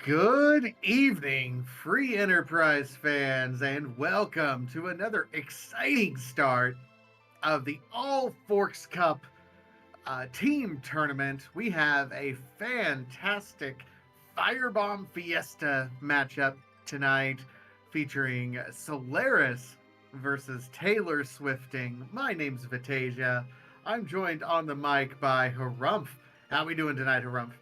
Good evening, free enterprise fans, and welcome to another exciting start of the All Forks Cup team tournament. We have a fantastic Firebomb Fiesta matchup tonight featuring Soleras versus Taylor Swifting. My name's Vitasia. I'm joined on the mic by Harumph. How we doing tonight, Harumph?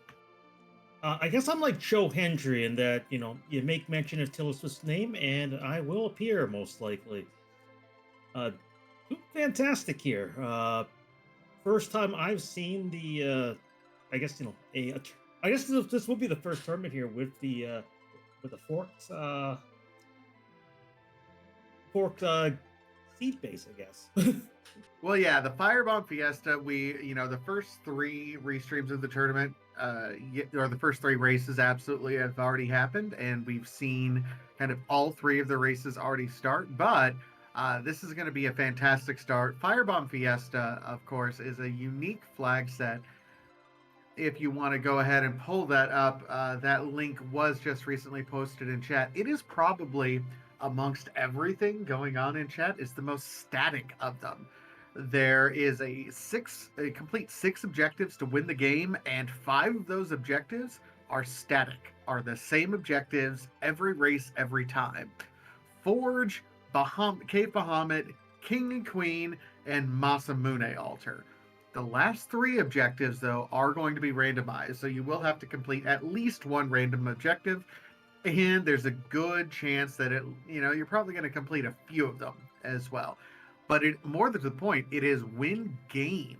I guess I'm like Joe Hendry in that, you make mention of Taylor Swift's name and I will appear most likely. Uh, Fantastic here. First time I've seen I guess, I guess this will be the first tournament here with the forked seed base, I guess. Well, yeah, the Firebomb Fiesta, the first three restreams of the tournament, or the first three races absolutely have already happened, and we've seen kind of all three of the races already start, but this is going to be a fantastic start. Firebomb Fiesta, of course, is a unique flag set. If you want to go ahead and pull that up, that link was just recently posted in chat. It is probably amongst everything going on in chat is the most static of them. There is a complete six objectives to win the game, and five of those objectives are static, are the same objectives every race, every time. Forge, Cave Bahamut, King and Queen, and Masamune Altar. The last three objectives, though, are going to be randomized, so you will have to complete at least one random objective, and there's a good chance that you're probably going to complete a few of them as well. But more to the point, it is win game.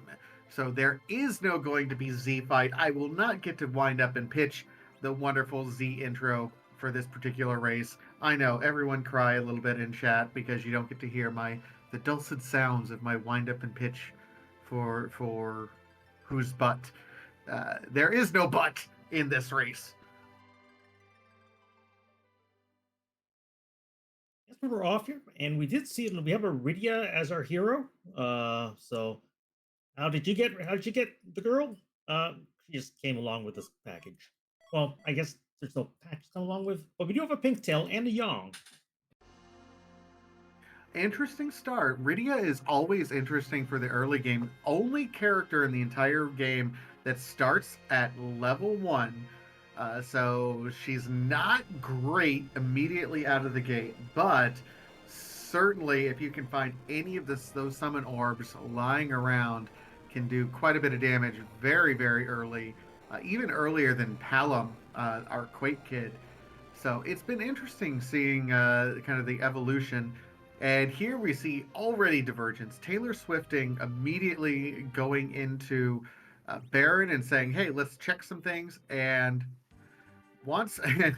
So there is no going to be Z fight. I will not get to wind up and pitch the wonderful Z intro for this particular race. I know everyone cry a little bit in chat because you don't get to hear the dulcet sounds of my wind up and pitch for whose butt. There is no butt in this race. Yes, we were off here, and we did see we have Iridia as our hero. So how did you get the girl? She just came along with this package. Well, I guess there's no package to come along with, but we do have a pink tail and a Yang. Interesting start. Rydia is always interesting for the early game. Only character in the entire game that starts at level 1. So she's not great immediately out of the gate, but certainly if you can find any of those summon orbs lying around, can do quite a bit of damage very, very early, even earlier than Palom, our Quake kid. So it's been interesting seeing kind of the evolution. And here we see already divergence. Taylor Swifting immediately going into Baron and saying, "Hey, let's check some things." And once and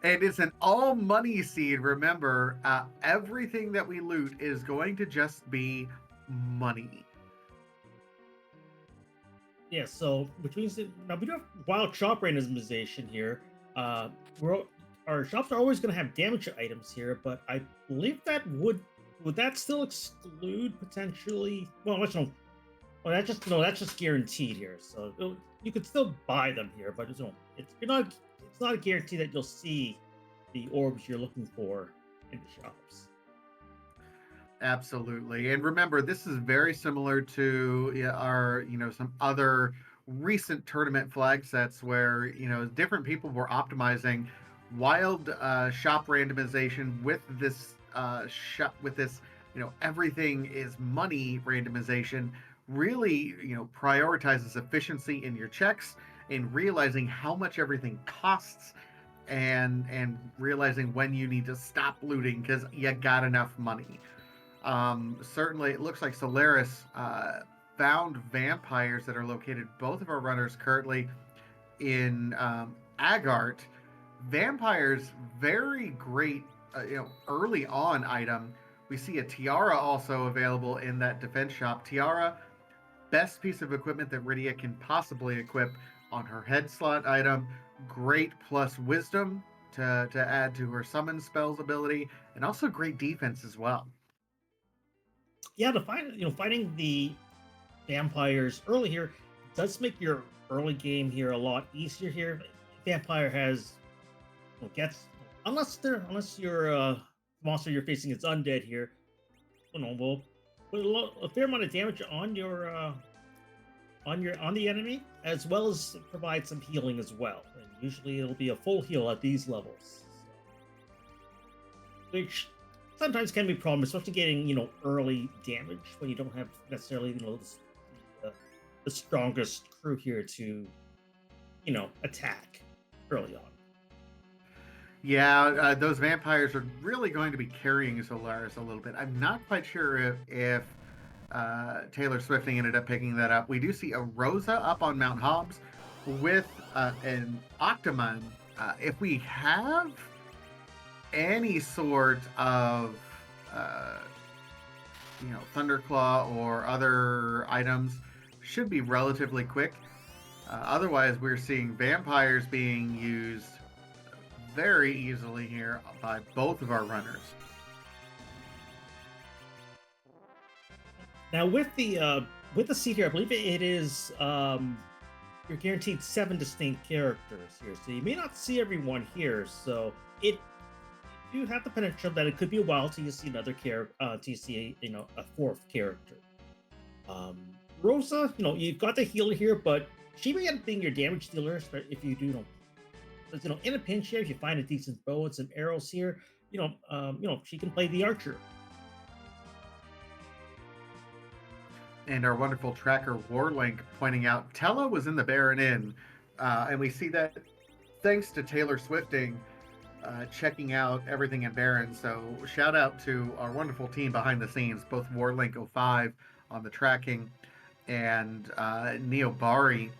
it's an all money seed. Remember, everything that we loot is going to just be money. Yeah, so which means that now we do have wild shop randomization here. We're Our shops are always going to have damage items here, but I believe that would that still exclude potentially? Well, no, well that's just guaranteed here. So you could still buy them here, but it's not a guarantee that you'll see the orbs you're looking for in the shops. Absolutely. And remember, this is very similar to some other recent tournament flag sets where, different people were optimizing wild shop randomization with this, everything is money randomization really, prioritizes efficiency in your checks and realizing how much everything costs and realizing when you need to stop looting because you got enough money. Certainly, it looks like Solaris found vampires that are located. Both of our runners currently in Agart. Vampires, very great, early on item. We see a tiara also available in that defense shop. Tiara, best piece of equipment that Rydia can possibly equip on her head slot item. Great plus wisdom to add to her summon spells ability, and also great defense as well. Yeah, fighting the vampires early here does make your early game here a lot easier here. Vampire has gets unless your monster you're facing is undead here, will put a fair amount of damage on your on the enemy, as well as provide some healing as well. And usually it'll be a full heal at these levels, which sometimes can be a problem, especially getting early damage when you don't have necessarily the strongest crew here to attack early on. Yeah, those vampires are really going to be carrying Solaris a little bit. I'm not quite sure if Taylor Swifting ended up picking that up. We do see a Rosa up on Mount Hobbs with an Octomon. If we have any sort of Thunderclaw or other items, should be relatively quick. Otherwise, we're seeing vampires being used very easily here by both of our runners. Now with the seat here, I believe it is you're guaranteed 7 distinct characters here, so you may not see everyone here. So it you have the potential that it could be a while till you see another character, till you see a fourth character. Um, Rosa, you've got the healer here, but she may end up being your damage dealer if you do, in a pinch here, if you find a decent bow and some arrows here, she can play the archer. And our wonderful tracker Warlink pointing out Tella was in the Baron Inn, and we see that thanks to Taylor Swifting checking out everything in Baron. So shout out to our wonderful team behind the scenes, both Warlink05 on the tracking and Neo Bari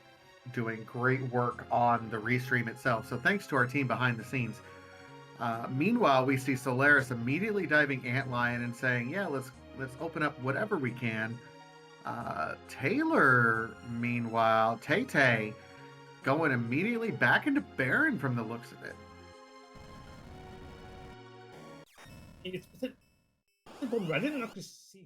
doing great work on the restream itself. So thanks to our team behind the scenes. Meanwhile, we see Soleras immediately diving Antlion and saying, "Yeah, let's open up whatever we can." Taylor, meanwhile, Tay going immediately back into Baron from the looks of it. I didn't have to see,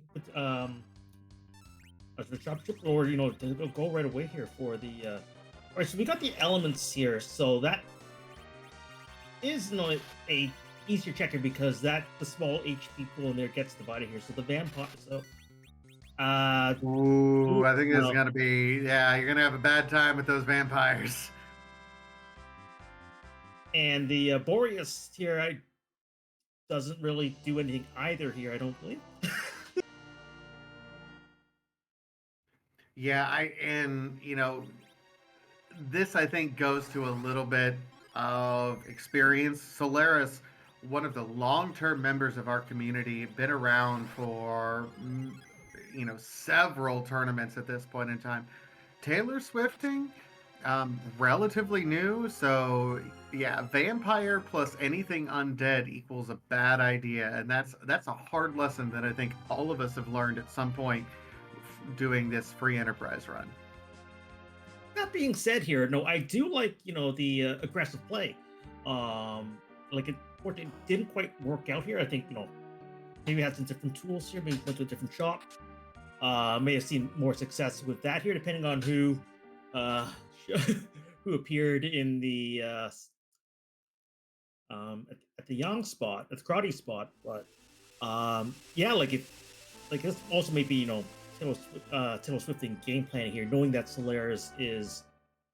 as the dropship, or to go right away here for the. All right, so we got the elements here, so that is a easier checker because the small HP pool in there gets divided here. So the vampire, so. Ooh, I think this is gonna be you're gonna have a bad time with those vampires. And the Boreas here, doesn't really do anything either here, I don't believe. Yeah, this I think goes to a little bit of experience. Soleras, one of the long-term members of our community, been around for several tournaments at this point in time. Taylor Swifting, relatively new, so yeah, vampire plus anything undead equals a bad idea, and that's a hard lesson that I think all of us have learned at some point doing this free enterprise run. That being said, here, no, I do like the aggressive play. Like it didn't quite work out here. I think maybe had some different tools here. Maybe went to a different shop. May have seen more success with that here, depending on who who appeared in the at the young spot, at the karate spot. But like this also maybe Taylor Swifting game planning here, knowing that Soleras is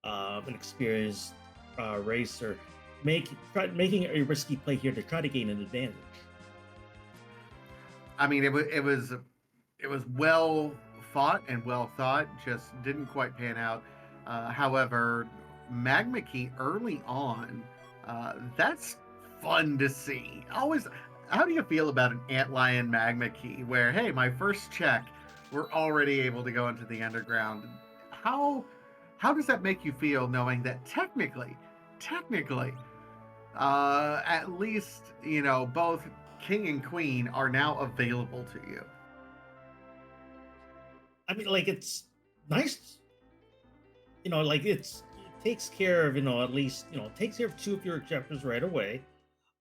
an experienced racer, making a risky play here to try to gain an advantage. I mean, it was well fought and well thought, just didn't quite pan out. However, Magma Key early on, that's fun to see. Always, how do you feel about an Antlion Magma Key where, hey, my first check, we're already able to go into the underground? How does that make you feel knowing that technically, at least, both King and Queen are now available to you? I mean, like, it's nice, it takes care of, at least, takes care of 2 of your objectives right away.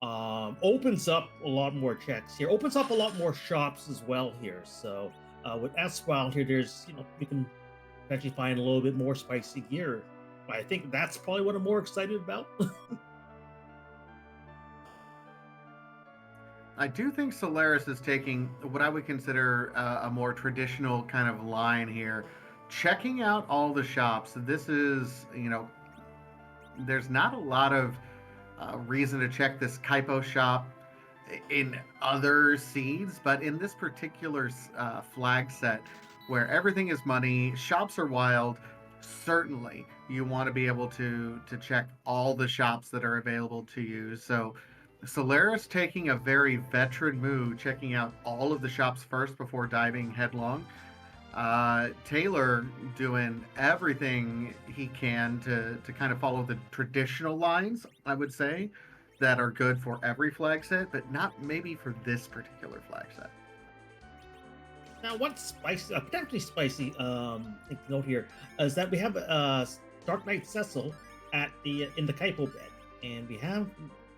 Opens up a lot more checks here, opens up a lot more shops as well here. So with S-Wild here, there's, you can actually find a little bit more spicy gear. I think that's probably what I'm more excited about. I do think Solaris is taking what I would consider a more traditional kind of line here. Checking out all the shops. This is, there's not a lot of reason to check this Kaipo shop in other seeds, but in this particular flag set, where everything is money, shops are wild. Certainly, you want to be able to check all the shops that are available to you. So, Solaris taking a very veteran move, checking out all of the shops first before diving headlong. Taylor doing everything he can to kind of follow the traditional lines, I would say, that are good for every flag set, but not maybe for this particular flag set. Now, what's spicy, potentially spicy, thing to note here is that we have Dark Knight Cecil at the in the Kaipo bed, and we have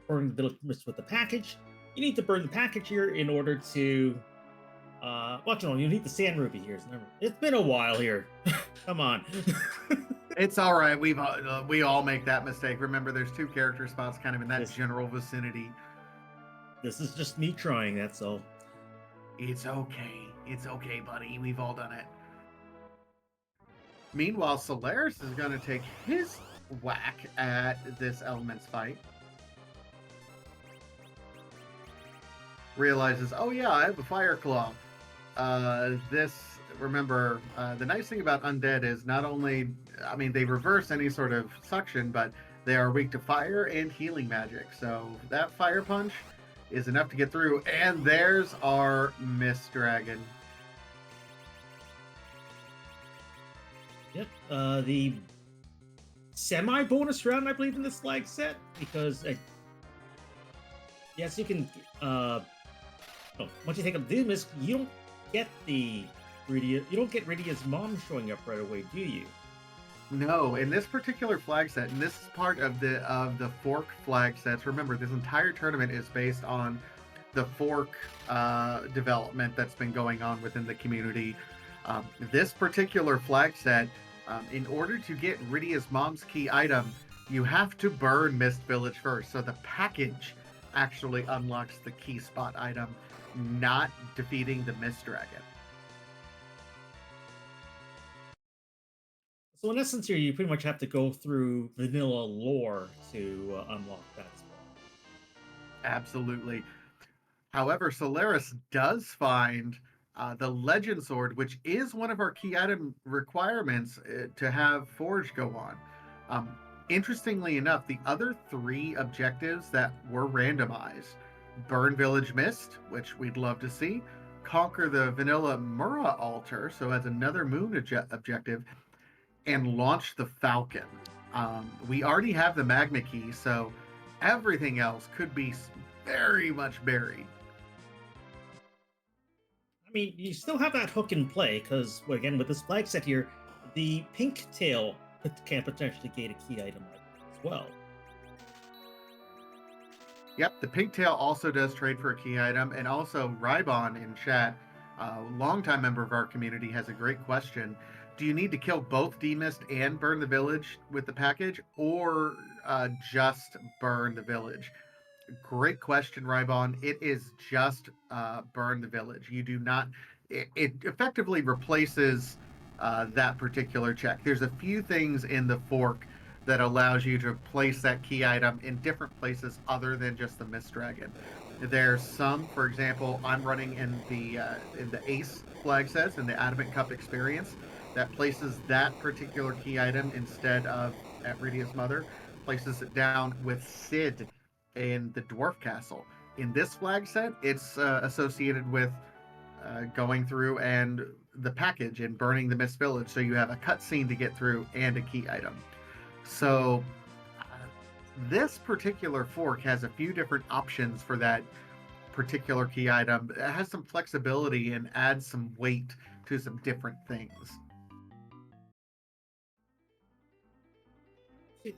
burning the mist with the package. You need to burn the package here in order to well, you need the sand ruby here. It's been a while here. Come on. It's all right. We all make that mistake. Remember, there's two character spots kind of in that this, general vicinity. this is just me trying. That's all. It's okay. It's okay, buddy. We've all done it. Meanwhile, Solaris is going to take his whack at this elements fight. Realizes, oh yeah, I have a fire claw. Remember, the nice thing about undead is not only, I mean, they reverse any sort of suction, but they are weak to fire and healing magic. So that fire punch is enough to get through. And there's our Mist Dragon. Yep. The semi-bonus round, I believe, in this flag set, because yes, you can. Once you take up the mist, you don't get You don't get Rydia's mom showing up right away, do you? No, in this particular flag set, and this is part of the fork flag sets. Remember, this entire tournament is based on the fork development that's been going on within the community. This particular flag set, in order to get Rydia's mom's key item, you have to burn Mist Village first. So the package actually unlocks the key spot item, not defeating the Mist Dragon. So in essence, here you pretty much have to go through vanilla lore to unlock that spot. Absolutely. However, Solaris does find the Legend Sword, which is one of our key item requirements to have Forge go on. Interestingly enough, the other three objectives that were randomized, Burn Village Mist, which we'd love to see, conquer the Vanilla Mura altar, so as another moon objective, and launch the Falcon. We already have the Magma Key, so everything else could be very much buried. I mean, you still have that hook in play, because, again, with this flag set here, the pink tail can potentially gate a key item like that as well. Yep, the pigtail also does trade for a key item, and also Rybon in chat, a longtime member of our community, has a great question. Do you need to kill both Demist and burn the village with the package, or just burn the village? Great question, Rybon. It is just burn the village. You do not. It effectively replaces that particular check. There's a few things in the fork that allows you to place that key item in different places other than just the Mist Dragon. There's some, for example, I'm running in the Ace flag sets in the Adamant Cup experience that places that particular key item instead of at Rydia's mother, places it down with Sid in the Dwarf Castle. In this flag set, it's associated with going through and the package and burning the Mist Village, so you have a cutscene to get through and a key item. So this particular fork has a few different options for that particular key item. It has some flexibility and adds some weight to some different things.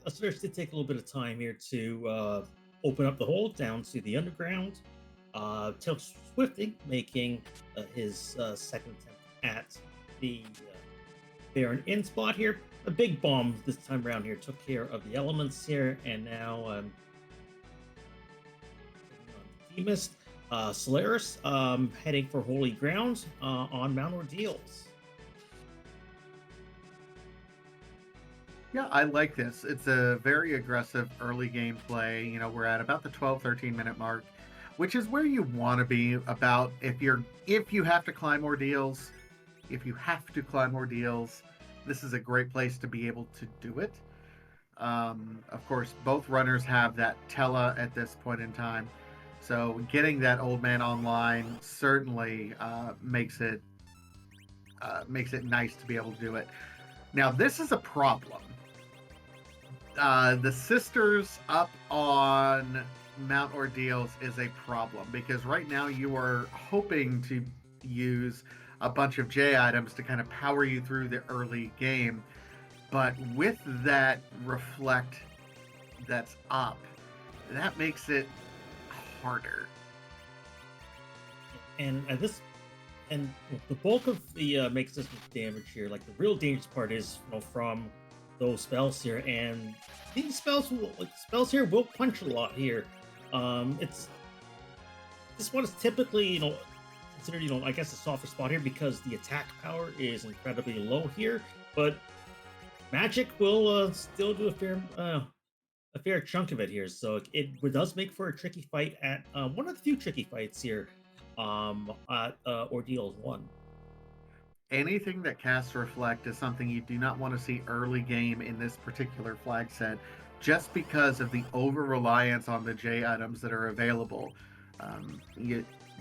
Let's take a little bit of time here to open up the hole down to the underground. Tail Swifting making his second attempt at the Baron Inn spot here. A big bomb this time around here took care of the elements here, and now Demist. Soleras heading for Holy Ground on Mount Ordeals. Yeah, I like this. It's a very aggressive early game play. You know, we're at about the 12, 13 minute mark, which is where you want to be about if you have to climb ordeals, if you have to climb ordeals, this is a great place to be able to do it. Of course, both runners have that Tella at this point in time. So getting that old man online certainly makes it nice to be able to do it. Now, this is a problem. The sisters up on Mount Ordeals is a problem because right now you are hoping to use a bunch of J items to kind of power you through the early game. But with that reflect that's up, that makes it harder. And and the bulk of the make resistance damage here, like the real dangerous part is from those spells here, and these spells here will punch a lot here. It's this one is typically considered I guess a softer spot here because the attack power is incredibly low here, but magic will still do a fair chunk of it here, so it does make for a tricky fight at one of the few tricky fights here at Ordeals 1. Anything that casts reflect is something you do not want to see early game in this particular flag set just because of the over reliance on the J items that are available.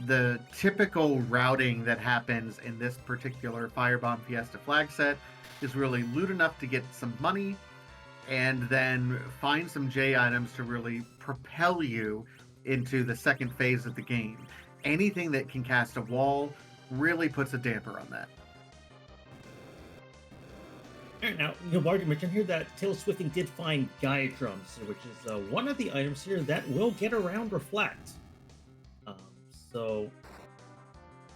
The typical routing that happens in this particular Firebomb Fiesta flag set is really loot enough to get some money and then find some J items to really propel you into the second phase of the game. Anything that can cast a wall really puts a damper on that. Alright, now, Bard, you mentioned here that Tail Swifting did find Gaia Drums, which is one of the items here that will get around Reflect. So,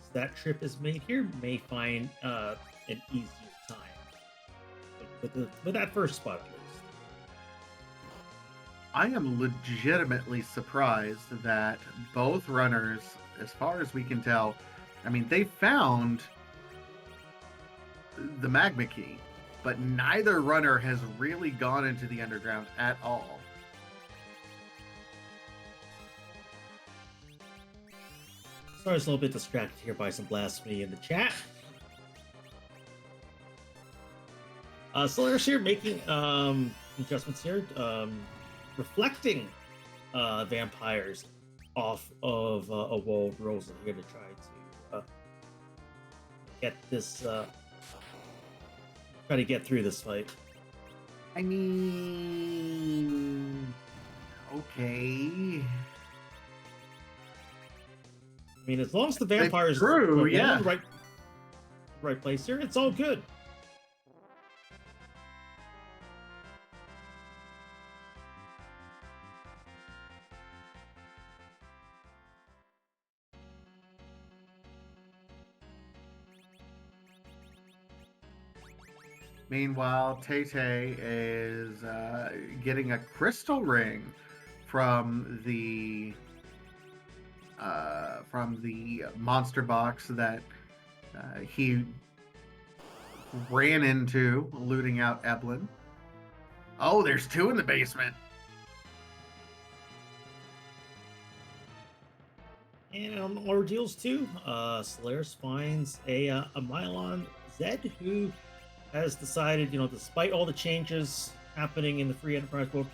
as that trip is made here, may find an easier time. With that first spot, at least. I am legitimately surprised that both runners, as far as we can tell, I mean, they found the magma key, but neither runner has really gone into the underground at all. Sorry, I was a little bit distracted here by some blasphemy in the chat. Soleras here making adjustments here, reflecting vampires off of a walled Rosa here to try to get this try to get through this fight. I mean, okay. I mean, as long as the vampires true, in yeah. the right place here, it's all good. Meanwhile, Tay is getting a crystal ring from the monster box that he ran into, looting out Eblin. Oh, there's two in the basement. And on Ordeals 2, Soleras finds a Mylon Zed who has decided, despite all the changes happening in the Free Enterprise world,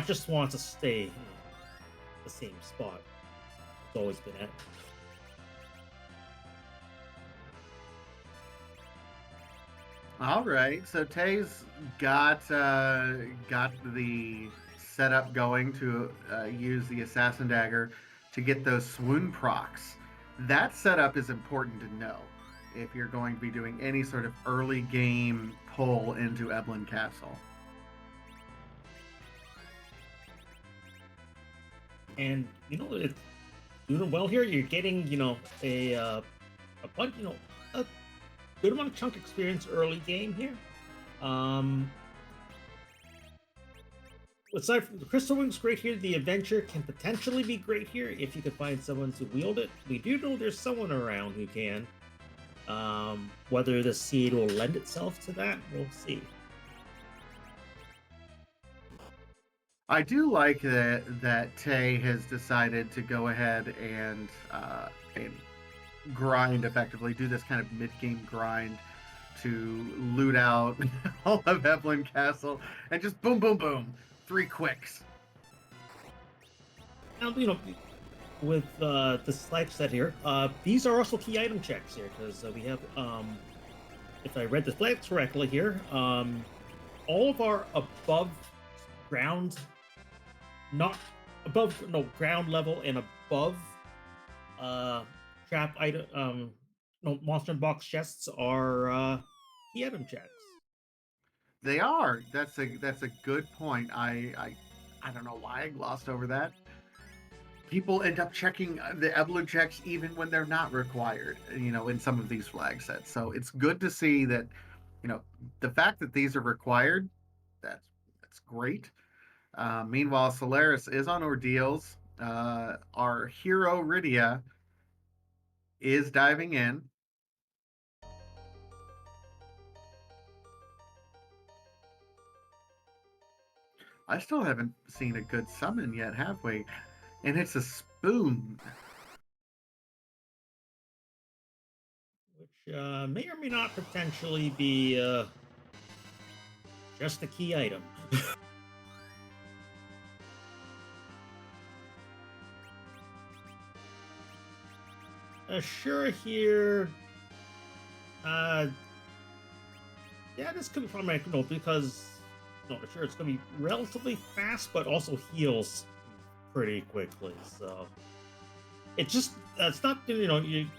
just wants to stay in the same spot it's always been at. All right, so Tay's got the setup going to use the Assassin Dagger to get those swoon procs. That setup is important to know if you're going to be doing any sort of early game pull into Eblin Castle. And it's doing well here. You're getting a bunch a good amount of chunk experience early game here. aside from the crystal wing's great here, the adventure can potentially be great here if you can find someone to wield it. We do know there's someone around who can. Whether the seed will lend itself to that, we'll see. I do like that Tay has decided to go ahead and grind effectively, do this kind of mid-game grind to loot out all of Evelyn Castle and just boom, boom, boom, 3 quicks. Now, with the select set here, these are also key item checks here because we have, if I read the flags correctly here, all of our above ground, not above, no, ground level and above trap item, no, monster box chests are key item checks. They are. That's a good point. I don't know why I glossed over that. People end up checking the Evelyn checks even when they're not required, in some of these flag sets. So it's good to see that, the fact that these are required, that's great. Meanwhile, Soleras is on Ordeals. Our hero Rydia is diving in. I still haven't seen a good summon yet, have we? And it's a spoon. Which may or may not potentially be just a key item. Sure here. Uh, yeah, this could be problematic, because sure it's gonna be relatively fast, but also heals pretty quickly. So it just it's not you're gonna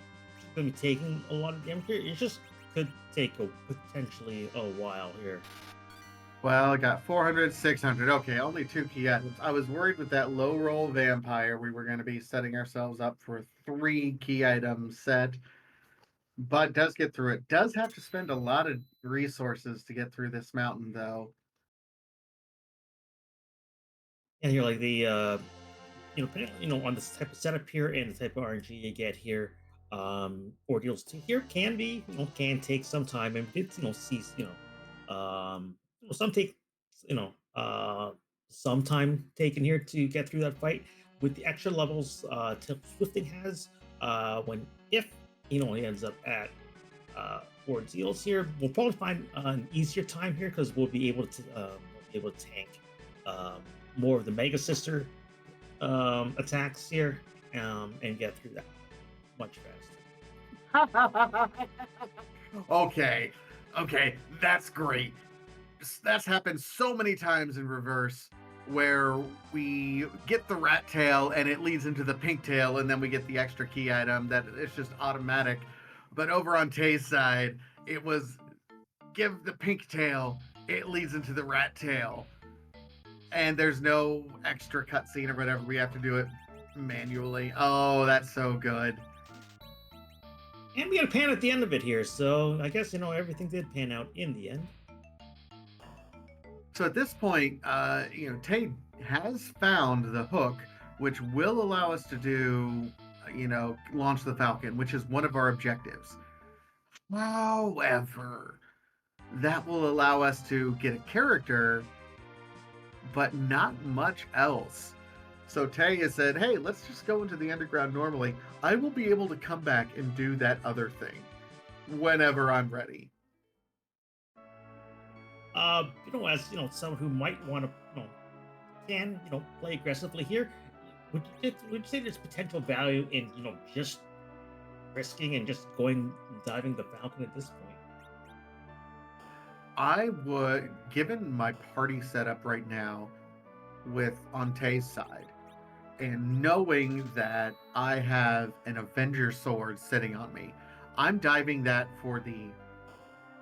be taking a lot of damage here. It just could take a potentially a while here. Well, I got 400, 600. Okay, only 2 key items. I was worried with that low roll vampire. We were going to be setting ourselves up for a 3 key item set. But does get through it. Does have to spend a lot of resources to get through this mountain, though. And you're like the on this type of setup here and the type of RNG you get here, ordeals to here can be, can take some time, and it's, cease, some take, you know, uh, some time taken here to get through that fight with the extra levels Swifting has, when if, he ends up at ordeals here, we'll probably find an easier time here because we'll be able to tank um, more of the Mega Sister attacks here, and get through that much faster. Okay, okay, that's great. That's happened so many times in reverse where we get the rat tail and it leads into the pink tail, and then we get the extra key item that it's just automatic. But over on Tay's side, it was give the pink tail, it leads into the rat tail. And there's no extra cutscene or whatever. We have to do it manually. Oh, that's so good. And we got a pan at the end of it here, so I guess everything did pan out in the end. So at this point, Tay has found the hook, which will allow us to do, launch the Falcon, which is one of our objectives. However, that will allow us to get a character, but not much else. So Tay has said, hey, let's just go into the underground normally. I will be able to come back and do that other thing whenever I'm ready. As someone who might want to, can play aggressively here, would you say there's potential value in just risking and just going diving the Falcon at this point? I would, given my party setup right now with on Tay's side, and knowing that I have an Avenger sword sitting on me, I'm diving that for the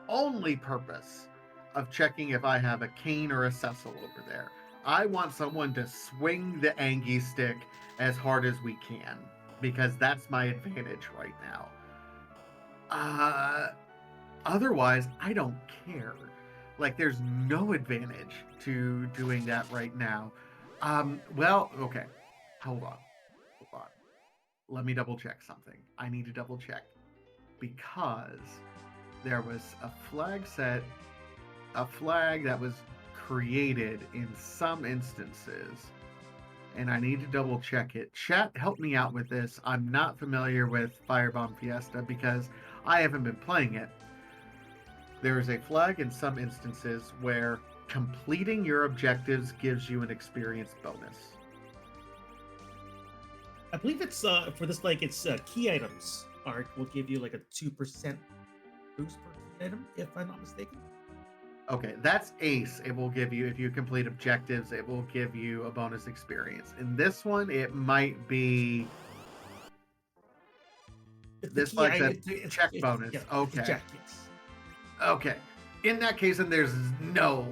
only purpose of checking if I have a cane or a Cecil over there. I want someone to swing the Angie stick as hard as we can, because that's my advantage right now. Otherwise, I don't care. Like, there's no advantage to doing that right now. Well, okay. Hold on. Hold on. Let me double check something. I need to double check because there was a flag that was created in some instances, and I need to double check it. Chat, help me out with this. I'm not familiar with Firebomb Fiesta because I haven't been playing it. There is a flag in some instances where completing your objectives gives you an experience bonus. I believe it's for this, like, it's key items art will give you like a 2% boost per key item, if I'm not mistaken. Okay, that's ace. It will give you, if you complete objectives, it will give you a bonus experience. In this one, it might be. It's the This key flag item. said check bonus. Yeah, it's a Okay. check, yes. Okay. In that case, then there's no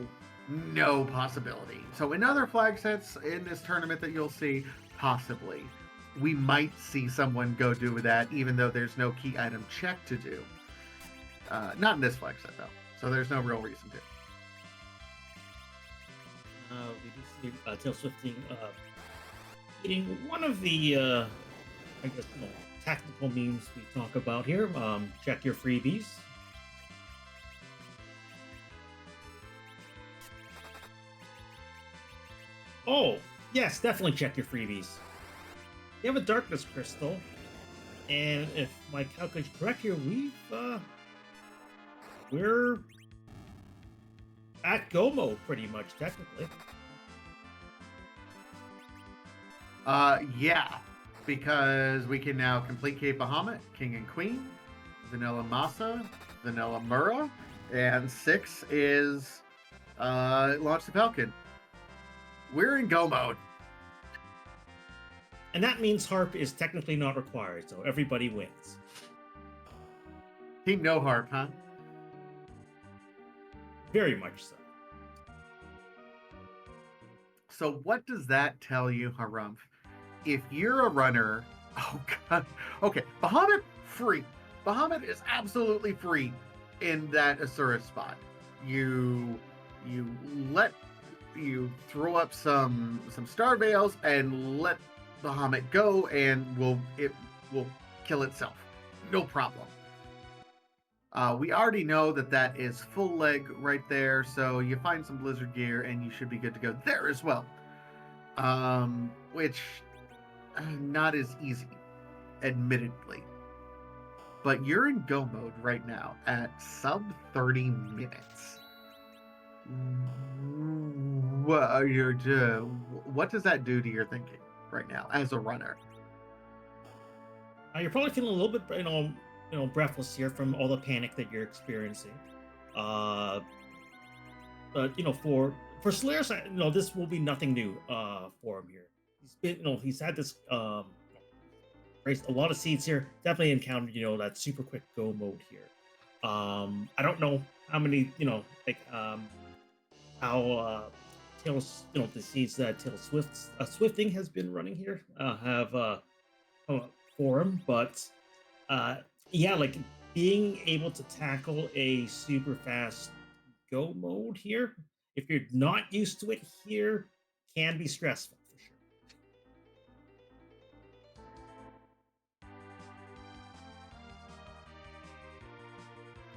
possibility. So in other flag sets in this tournament that you'll see, possibly, we might see someone go do that, even though there's no key item check to do. Not in this flag set though, so there's no real reason to. We do see tail swifting eating one of the I guess tactical memes we talk about here. Check your freebies. Oh, yes, definitely check your freebies. You have a darkness crystal, and if my calculation is correct here, we're at go mode pretty much technically. Yeah, because we can now complete Cape Bahamut, King and Queen, Vanilla Masa, Vanilla Mura, and 6 is Launch the Falcon. We're in go mode. And that means harp is technically not required, so everybody wins. Team no harp, huh? Very much so. So what does that tell you, Harumph? If you're a runner, oh god, okay, Bahamut free. Bahamut is absolutely free in that Asura spot. You throw up some star veils and let Bahamut go, and it will kill itself, no problem. We already know that is full leg right there, so you find some blizzard gear and you should be good to go there as well. Which not as easy, admittedly. But you're in go mode right now at sub 30 minutes. What does that do to your thinking right now as a runner? You're probably feeling a little bit, breathless here from all the panic that you're experiencing. But for Soleras, this will be nothing new for him here. He's had this raised a lot of seeds here. Definitely encountered that super quick go mode here. I don't know how many how Tails the seeds that Tails Swifting has been running here have for him, but yeah, like being able to tackle a super fast go mode here, if you're not used to it here, can be stressful for sure.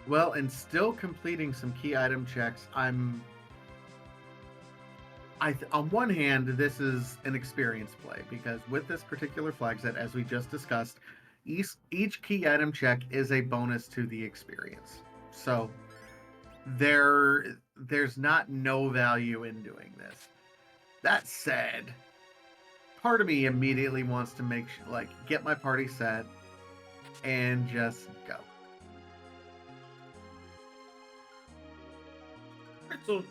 Well, and still completing some key item checks, on one hand, this is an experience play because with this particular flag set, as we just discussed, each key item check is a bonus to the experience. So there's not no value in doing this. That said, part of me immediately wants to get my party set and just go. So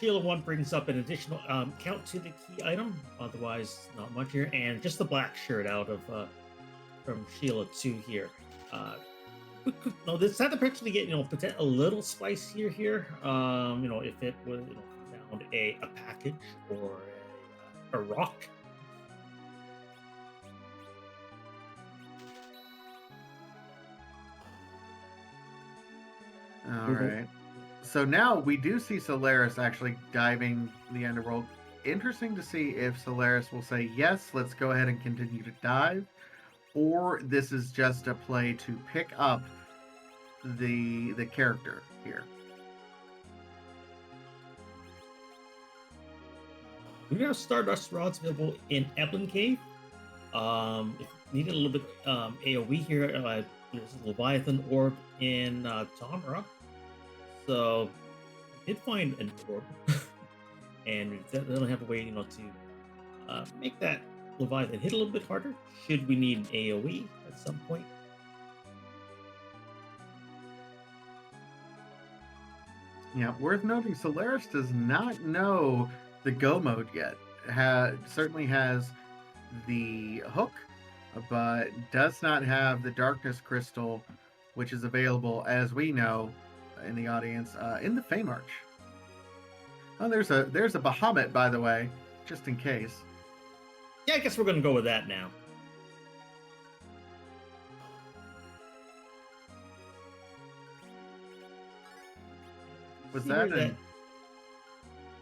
Sheila 1 brings up an additional count to the key item, otherwise not much here, and just the black shirt out of from Sheila 2 here. This had the potential to get a little spicier here. If it was found a package or a rock. All right. So now we do see Soleras actually diving the underworld. Interesting to see if Soleras will say, yes, let's go ahead and continue to dive, or this is just a play to pick up the character here. We have Stardust rods available in Eblin Cave. If you needed a little bit AoE here, there's a Leviathan orb in Tamara. So we did find an orb, and we definitely have a way, to make that Leviathan hit a little bit harder. Should we need an AoE at some point? Yeah, worth noting, Solaris does not know the go mode yet. Certainly has the hook, but does not have the darkness crystal, which is available, as we know, in the audience, in the Feymarch. Oh, there's a Bahamut, by the way, just in case. Yeah, I guess we're gonna go with that now. Was See that here an...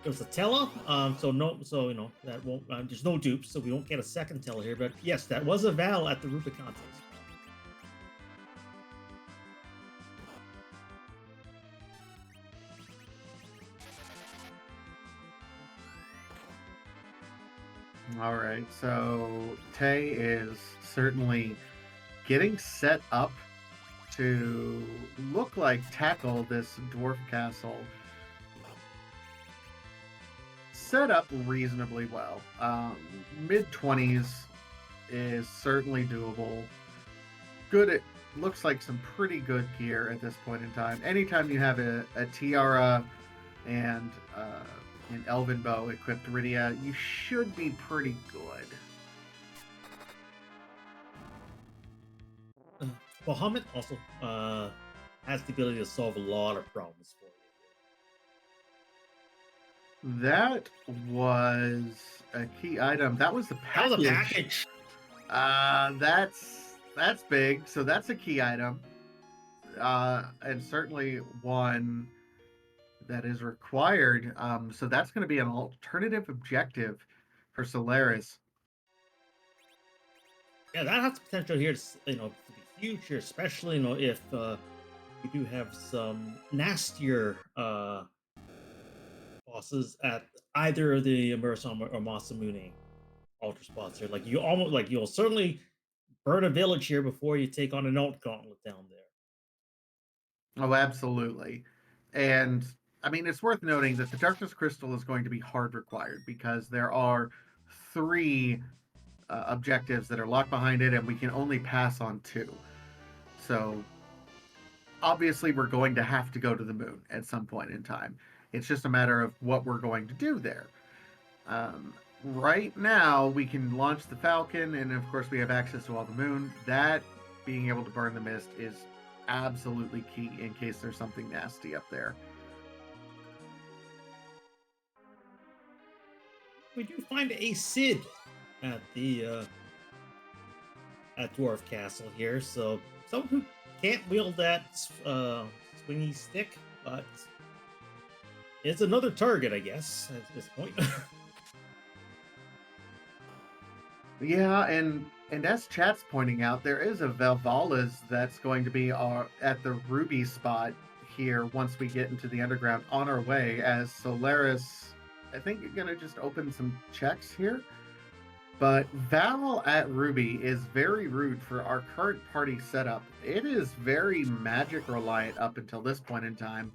it was a Tella? So that won't. There's no dupes, so we won't get a second Tella here. But yes, that was a Val at the Rupa contest. All right, so Tay is certainly getting set up to look like tackle this Dwarf Castle. Set up reasonably well. Mid-20s is certainly doable. Good, it looks like some pretty good gear at this point in time. Anytime you have a tiara and an elven bow equipped Rydia, you should be pretty good. Bahamut also has the ability to solve a lot of problems for you. That was a key item. That was the package. That was a package. That's big. So that's a key item, and certainly one that is required. So that's going to be an alternative objective for Solaris. Yeah, that has the potential here to to be huge here, especially if we do have some nastier bosses at either the Murasama or Masamune altar spots here. Like you'll certainly burn a village here before you take on an alt gauntlet down there. Oh, absolutely. And I mean, it's worth noting that the Darkness Crystal is going to be hard required because there are three objectives that are locked behind it, and we can only pass on two. So obviously, we're going to have to go to the moon at some point in time. It's just a matter of what we're going to do there. Right now, we can launch the Falcon, and of course, we have access to all the moon. That being able to burn the mist is absolutely key in case there's something nasty up there. We do find a Cid at the at Dwarf Castle here, so someone who can't wield that swingy stick, but it's another target, I guess, at this point. Yeah, and as chat's pointing out, there is a Valvalas that's going to be at the Ruby spot here once we get into the underground on our way, as Solaris, I think you're going to just open some checks here. But Val at Ruby is very rude for our current party setup. It is very magic reliant up until this point in time.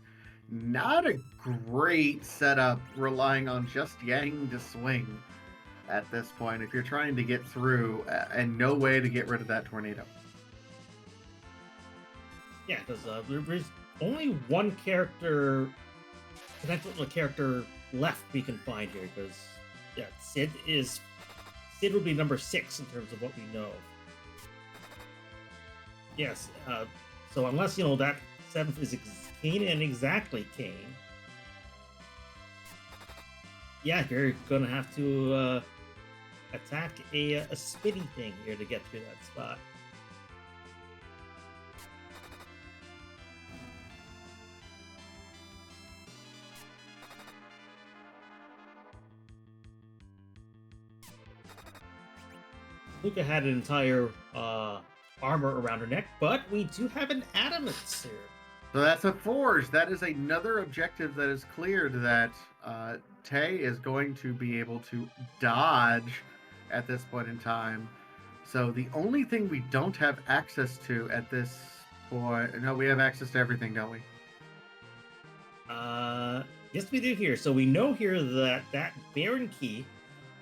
Not a great setup relying on just Yang to swing at this point if you're trying to get through and no way to get rid of that tornado. Yeah, because there's only one potential character left we can find here, because yeah, Cid would be number 6 in terms of what we know. Yes, so unless that 7th is Kane and exactly Kane, yeah, you're gonna have to attack a spitty thing here to get through that spot. Luca had an entire armor around her neck, but we do have an adamant here. So that's a forge. That is another objective that is cleared that Tay is going to be able to dodge at this point in time. So the only thing we don't have access to at this point, no, we have access to everything, don't we? Yes, we do here. So we know here that that Baron key,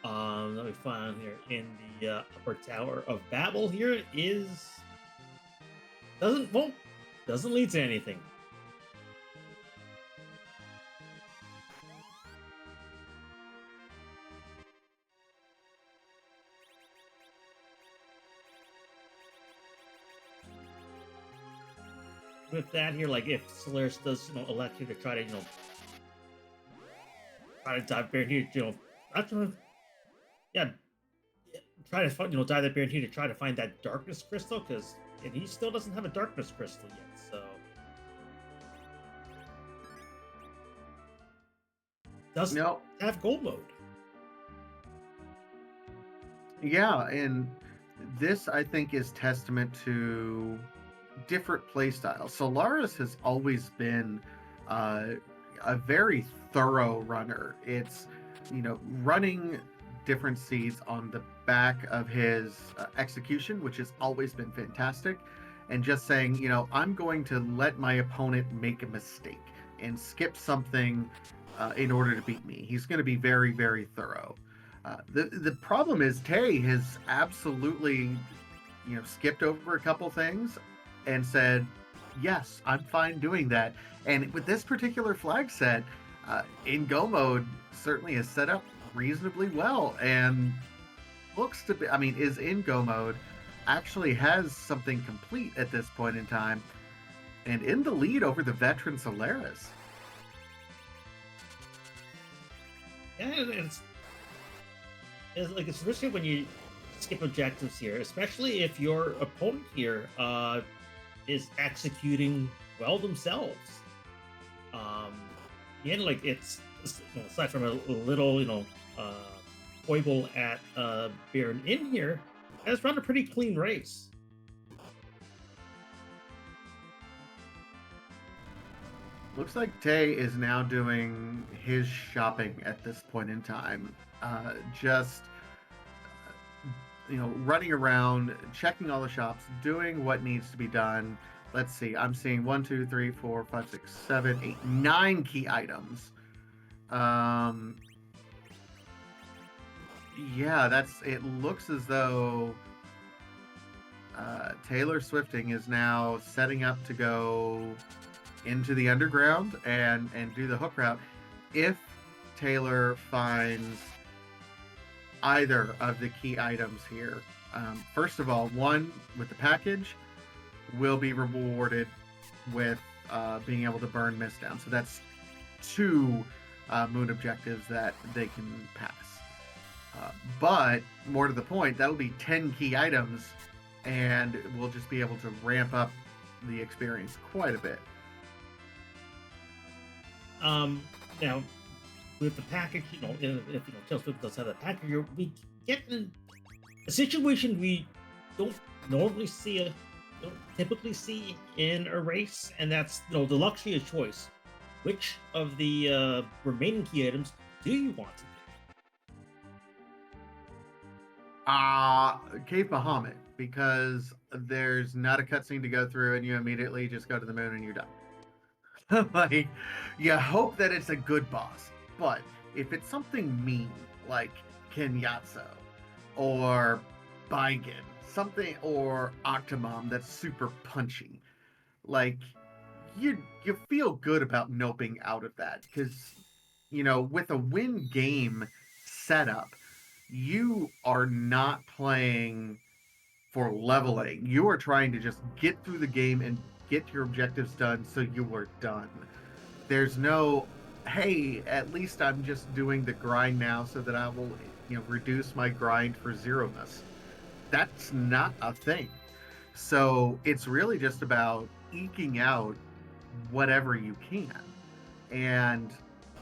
that we found here in the upper tower of Babel here is doesn't lead to anything. With that here, like if Solaris does, elect you to try to, try to dive Baron here, not to, yeah, try to find, dive that Baron here to try to find that darkness crystal, because and he still doesn't have a darkness crystal yet, so doesn't No. have gold mode. Yeah, and this I think is testament to different play styles. Solaris has always been a very thorough runner. It's running different seeds on the back of his execution, which has always been fantastic, and just saying, I'm going to let my opponent make a mistake and skip something in order to beat me. He's going to be very, very thorough. The problem is Tay has absolutely skipped over a couple things and said, yes, I'm fine doing that. And with this particular flag set, in go mode certainly is set up reasonably well and looks to be, is in go mode, actually has something complete at this point in time, and in the lead over the veteran Soleras. Yeah, it's risky when you skip objectives here, especially if your opponent here is executing well themselves. Again, like it's aside from a little, foible at Baron in here, has run a pretty clean race. Looks like Tay is now doing his shopping at this point in time. Just running around, checking all the shops, doing what needs to be done. Let's see. I'm seeing 1, 2, 3, 4, 5, 6, 7, 8, 9 key items. Yeah, it looks as though Taylor Swifting is now setting up to go into the underground and do the hook route. If Taylor finds either of the key items here, first of all, one with the package will be rewarded with being able to burn mist down. So that's 2 moon objectives that they can pass. But more to the point, that'll be 10 key items, and we'll just be able to ramp up the experience quite a bit. Now with the package, if Taylor Swift does have the package, we get in a situation we don't normally see, don't typically see in a race, and that's the luxury of choice. Which of the remaining key items do you want to pick? Cave Bahamut, because there's not a cutscene to go through, and you immediately just go to the moon and you're done. Like, you hope that it's a good boss, but if it's something mean like Kenyatso or Baigen, something, or Octomom that's super punchy, like you feel good about noping out of that, because with a win game setup, you are not playing for leveling. You are trying to just get through the game and get your objectives done so you are done. There's no, hey, at least I'm just doing the grind now so that I will reduce my grind for zeroness. That's not a thing. So it's really just about eking out whatever you can. And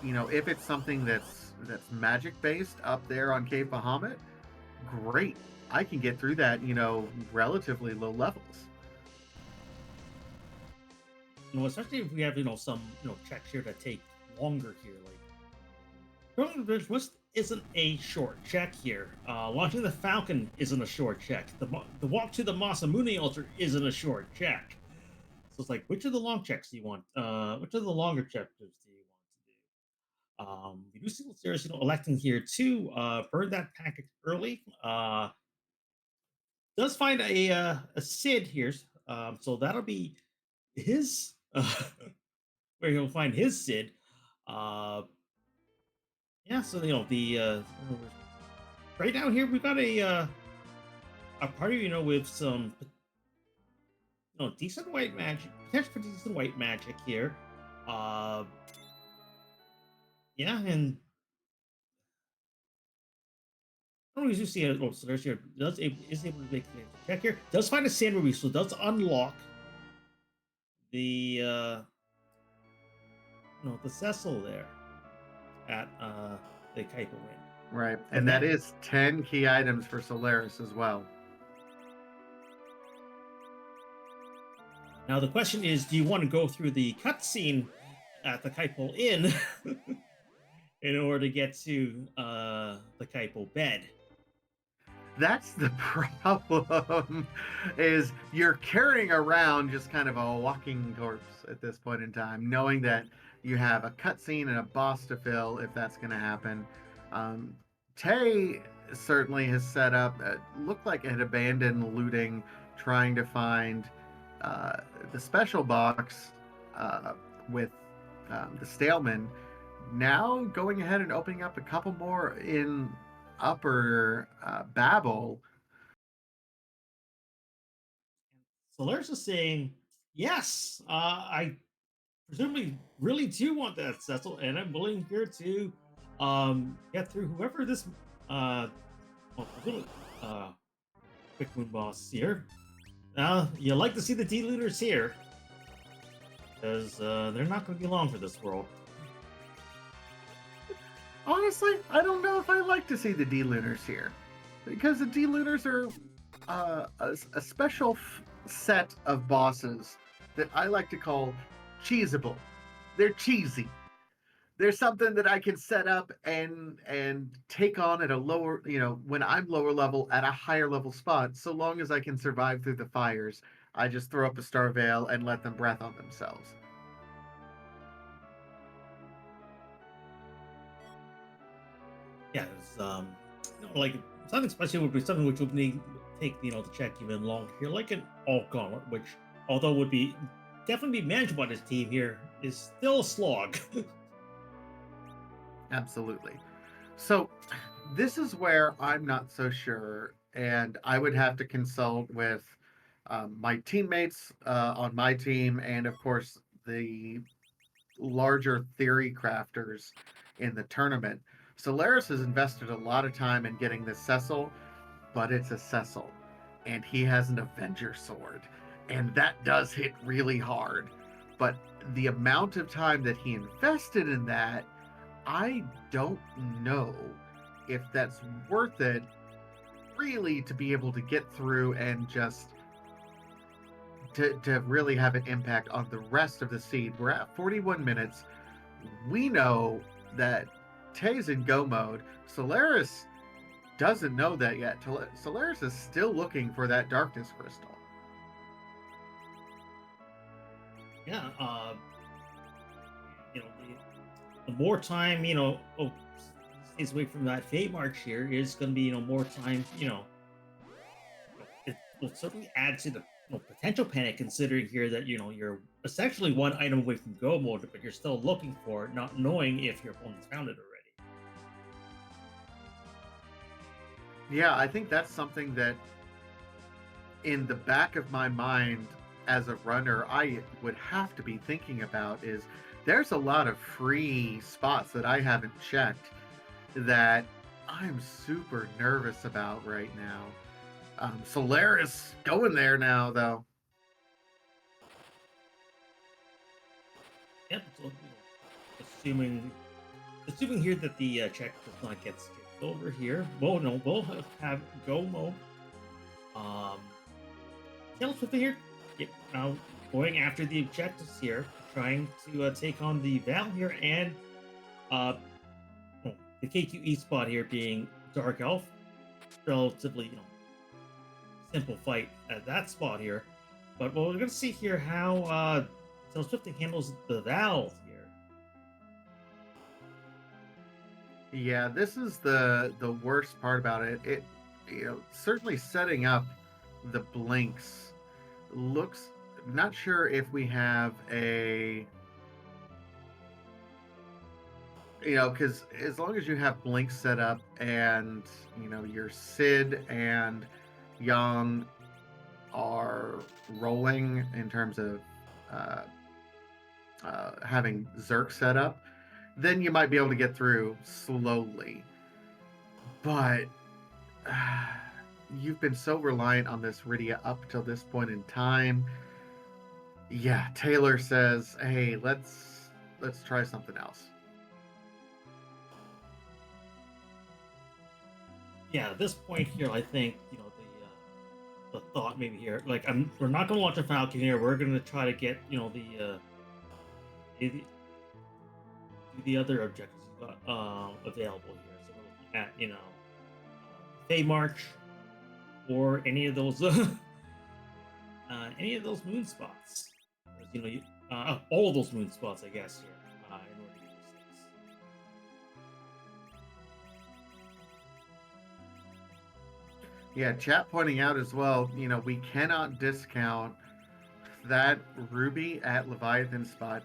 if it's something that's magic based up there on Cave Bahamut, great. I can get through that, relatively low levels. Especially if we have some checks here that take longer here. Like Throwing the Bridge West isn't a short check here. Launching the Falcon isn't a short check. The walk to the Masamune altar isn't a short check. So it's like, which of the long checks do you want? Which of the longer checks do you want to do? We do see Luceris, electing here to burn that packet early. Does find a Sid here, so that'll be his where he'll find his Sid. Uh, yeah, so the right now here we've got a party, with some decent white magic, potential for decent white magic here. Uh, yeah, and I don't usually see a so there's here is able to make a check here. Does find a sand ruby, so does unlock the the Cecil there at the Kuiper Win. Right. And And that that is 10 key items for Solaris as well. Now the question is, do you want to go through the cutscene at the Kuiper Inn in order to get to the Kuiper bed? That's the problem is you're carrying around just kind of a walking corpse at this point in time, knowing that you have a cutscene and a boss to fill if that's going to happen. Um, Tay certainly has set up, looked like it had abandoned looting, trying to find uh, the special box with the Staleman. Now going ahead and opening up a couple more in upper Babel. Solaris is saying, yes, I presumably really do want that Cecil, and I'm willing here to get through whoever this well, presumably, uh quick moon boss here. You like to see the D-Lunars here, because they're not going to be long for this world. Honestly, I don't know if I like to see the D-Lunars here, because the D-Lunars are a special set of bosses that I like to call cheesable. They're cheesy. There's something that I can set up and take on at a lower, when I'm lower level at a higher level spot, so long as I can survive through the fires. I just throw up a star veil and let them breath on themselves. Yeah, it's, like something special would be something which would need take to check even longer here, like an alt gauntlet, which although would be definitely be manageable by this team here, is still a slog. Absolutely. So this is where I'm not so sure, and I would have to consult with my teammates on my team, and of course the larger theory crafters in the tournament. Solaris has invested a lot of time in getting this Cecil, but it's a Cecil, and he has an Avenger sword, and that does hit really hard. But the amount of time that he invested in that, I don't know if that's worth it really to be able to get through and just to really have an impact on the rest of the seed. We're at 41 minutes. We know that Tay's in go mode. Solaris doesn't know that yet. Solaris is still looking for that darkness crystal. Yeah, you know, the more time stays away from that fate march here is going to be more time. It will certainly add to the potential panic, considering here that you're essentially one item away from go mode, but you're still looking for it, not knowing if your opponent's found it already. Yeah, I think that's something that in the back of my mind as a runner, I would have to be thinking about is there's a lot of free spots that I haven't checked that I'm super nervous about right now. Solaris going there now, though. Yep. So, assuming here that the check does not get skipped over here. Well, no, we'll have go mode. Um, Tails with here. Yep, now going after the objectives here, trying to take on the Val here and uh, well, the KQE spot here being Dark Elf. Relatively, simple fight at that spot here. But well, we're gonna see here how Tails Swifting handles the Val here. Yeah, this is the worst part about it. It certainly setting up the blinks looks not sure if we have a because as long as you have blinks set up and your Sid and Young are rolling in terms of uh, having Zerk set up, then you might be able to get through slowly. But you've been so reliant on this Rydia up till this point in time. Yeah, Taylor says, "Hey, let's try something else." Yeah, at this point here, I think the thought maybe here, like we're not gonna launch a Falcon here. We're gonna try to get the the other objectives we've got available here. So we're looking at Fey March or any of those moon spots. 'Cause, all of those moon spots, I guess here. In order to use things. Yeah, chat pointing out as well, we cannot discount that Ruby at Leviathan spot.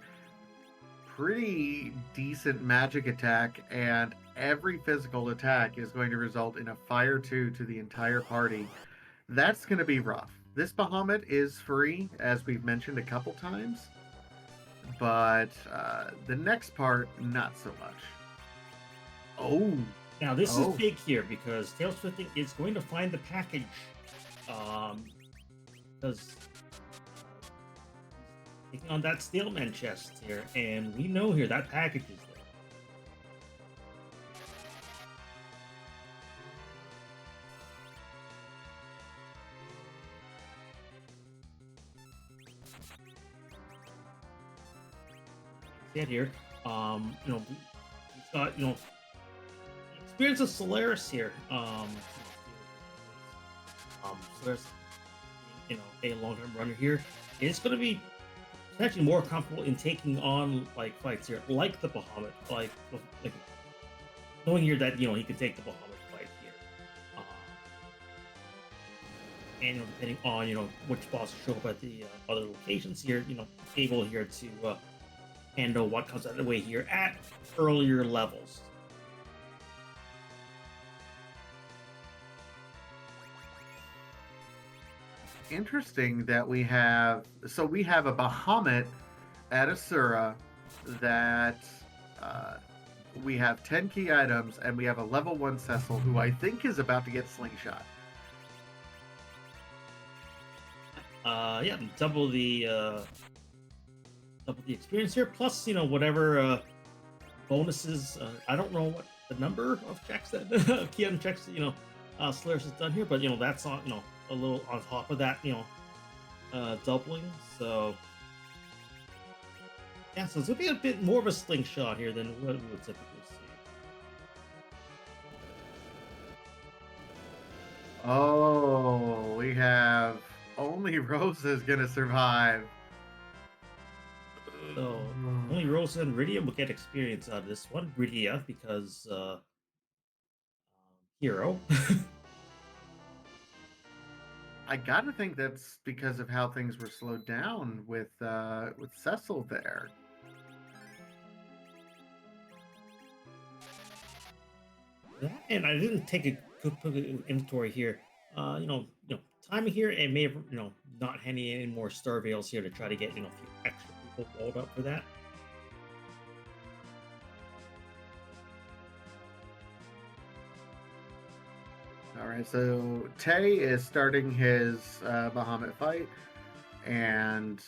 Pretty decent magic attack, and every physical attack is going to result in a fire 2 to the entire party. That's going to be rough. This Bahamut is free, as we've mentioned a couple times, but the next part, not so much. Oh, Now this is big here because Tail Swifting is going to find the package. Because taking on that Steelman chest here, and we know here that package is there. Get here. He's got experience of Soleras here. Soleras, a long-term runner here, is going to be potentially more comfortable in taking on like fights here, like the Bahamut, like knowing here that he can take the Bahamut fight here, and depending on which bosses show up at the other locations here, able here to handle what comes out of the way here at earlier levels. Interesting that we have a Bahamut at Asura that we have 10 key items, and we have a level 1 Cecil who I think is about to get slingshot. Yeah, double the experience here, plus whatever bonuses. I don't know what the number of checks that key item checks Solaris has done here, but that's on a little on top of that doubling. So yeah, so it's gonna be a bit more of a slingshot here than what we would typically see. Oh, we have only Rosa is gonna survive. So only Rosa and Rydia will get experience out of this one. Rydia because hero. I gotta think that's because of how things were slowed down with Cecil there. And I didn't take a quick inventory here. Timing here, and may have not handing any more star veils here to try to get a few extra people walled up for that. All right, so Tay is starting his Bahamut fight, and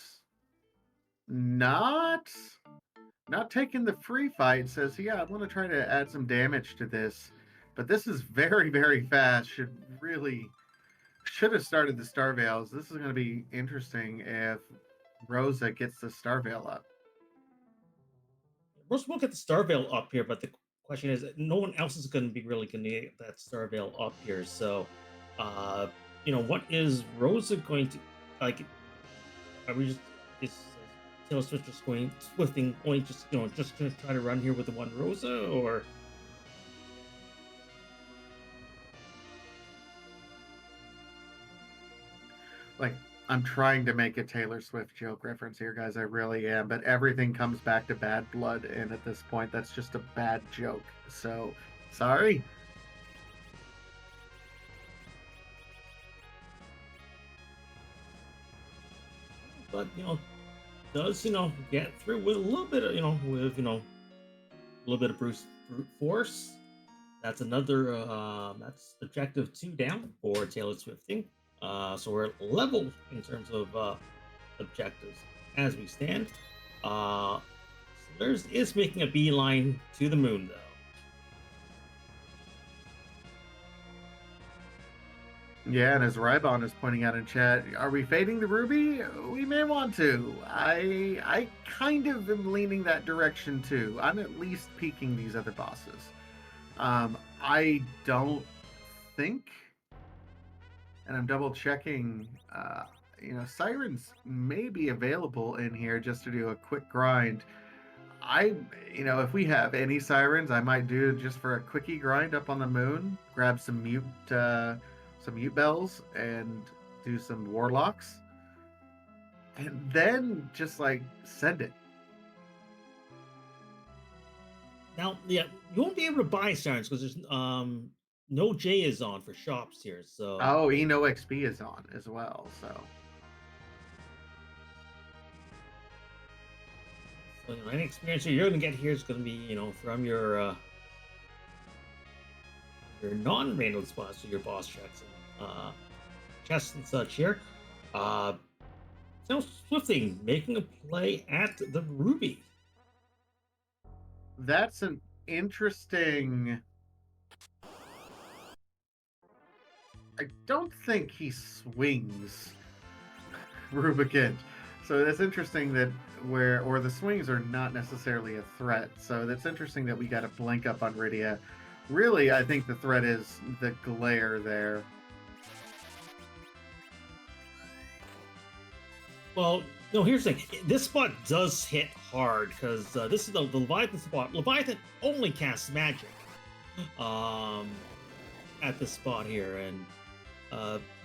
not taking the free fight. Says, "Yeah, I want to try to add some damage to this." But this is very, very fast. Should have started the Star Veils. This is going to be interesting if Rosa gets the Star Veil up. Most will get the Star Veil up here, but the question is, no one else is going to be really going to get that Star Veil up here. So, uh, what is Rosa going to like? Are we just is Taylor Swift just going Swifting only just going to try to run here with the one Rosa or? Like, I'm trying to make a Taylor Swift joke reference here, guys. I really am. But everything comes back to Bad Blood. And at this point, that's just a bad joke. So, sorry. But does get through with a little bit of a little bit of brute force. That's another that's objective 2 down for Taylor Swifting. So we're level in terms of objectives as we stand. Slurs is making a beeline to the moon, though. Yeah, and as Rybon is pointing out in chat, are we fading the Ruby? We may want to. I kind of am leaning that direction too. I'm at least peeking these other bosses. I don't think, and I'm double checking. Sirens may be available in here just to do a quick grind. If we have any sirens, I might do just for a quickie grind up on the moon. Grab some mute bells and do some warlocks, and then just like send it. Now, yeah, you won't be able to buy sirens because there's no J is on for shops here. So Eno XP is on as well. So any experience you're going to get here is going to be from your non-random spots, so your boss checks and chests and such here. So Swifting making a play at the Ruby. that's an interesting. I don't think he swings Rubicant. So that's interesting that the swings are not necessarily a threat. So that's interesting that we got a blink up on Rydia. Really, I think the threat is the glare there. Well, no, here's the thing. This spot does hit hard because this is the Leviathan spot. Leviathan only casts magic at this spot here, and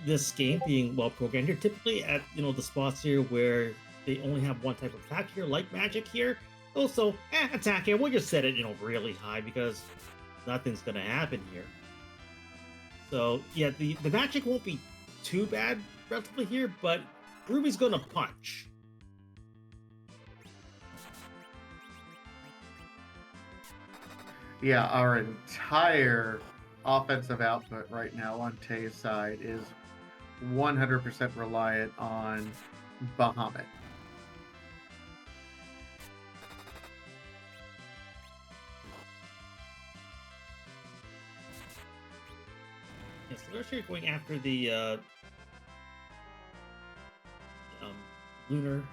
this game being well programmed here, typically at the spots here where they only have one type of attack here, like magic here. Also, attack here. We'll just set it really high because nothing's gonna happen here. So yeah, the magic won't be too bad relatively here, but Ruby's gonna punch. Yeah, our entire offensive output right now on Tay's side is 100% reliant on Bahamut. Yes, so they're actually going after the Lunar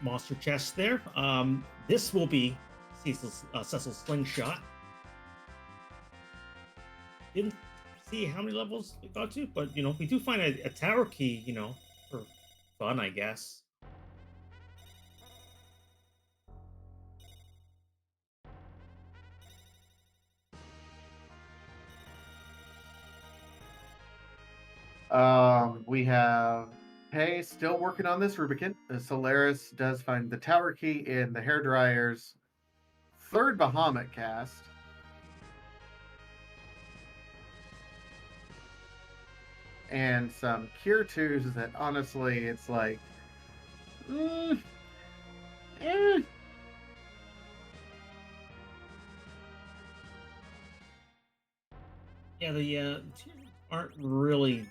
monster chest there. This will be Cecil's slingshot. Didn't see how many levels we got to, but we do find a tower key, for fun, I guess. We have Hey still working on this Rubicant. Soleras does find the tower key in the hairdryer's third Bahamut cast. And some cure 2s that honestly it's like Yeah, the tears aren't really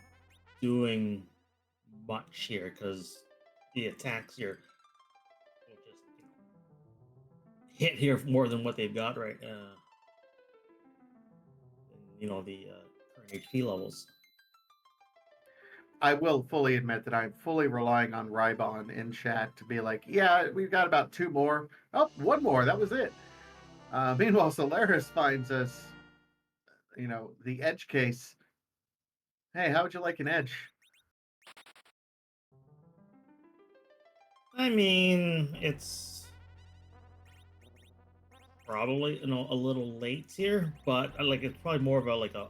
doing much here because the attacks here will just hit here more than what they've got right now. the current HP levels. I will fully admit that I'm fully relying on Rybon in chat to be like, yeah, we've got about two more. Oh, one more. That was it. Meanwhile, Soleras finds us, the edge case. Hey, how would you like an edge? I mean, it's probably a little late here, but like it's probably more of a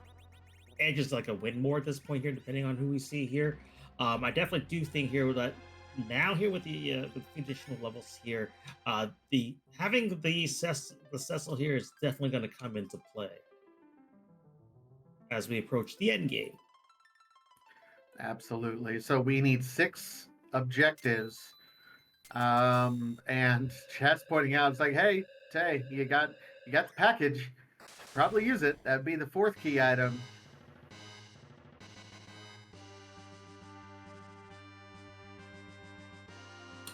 edge is like a win more at this point here, depending on who we see here. I definitely do think here that now here with the additional levels here, the having the Cecil here is definitely going to come into play as we approach the end game. Absolutely. So we need 6 objectives. And chat's pointing out, it's like, hey, Tay, you got the package. Should probably use it. That'd be the 4th key item.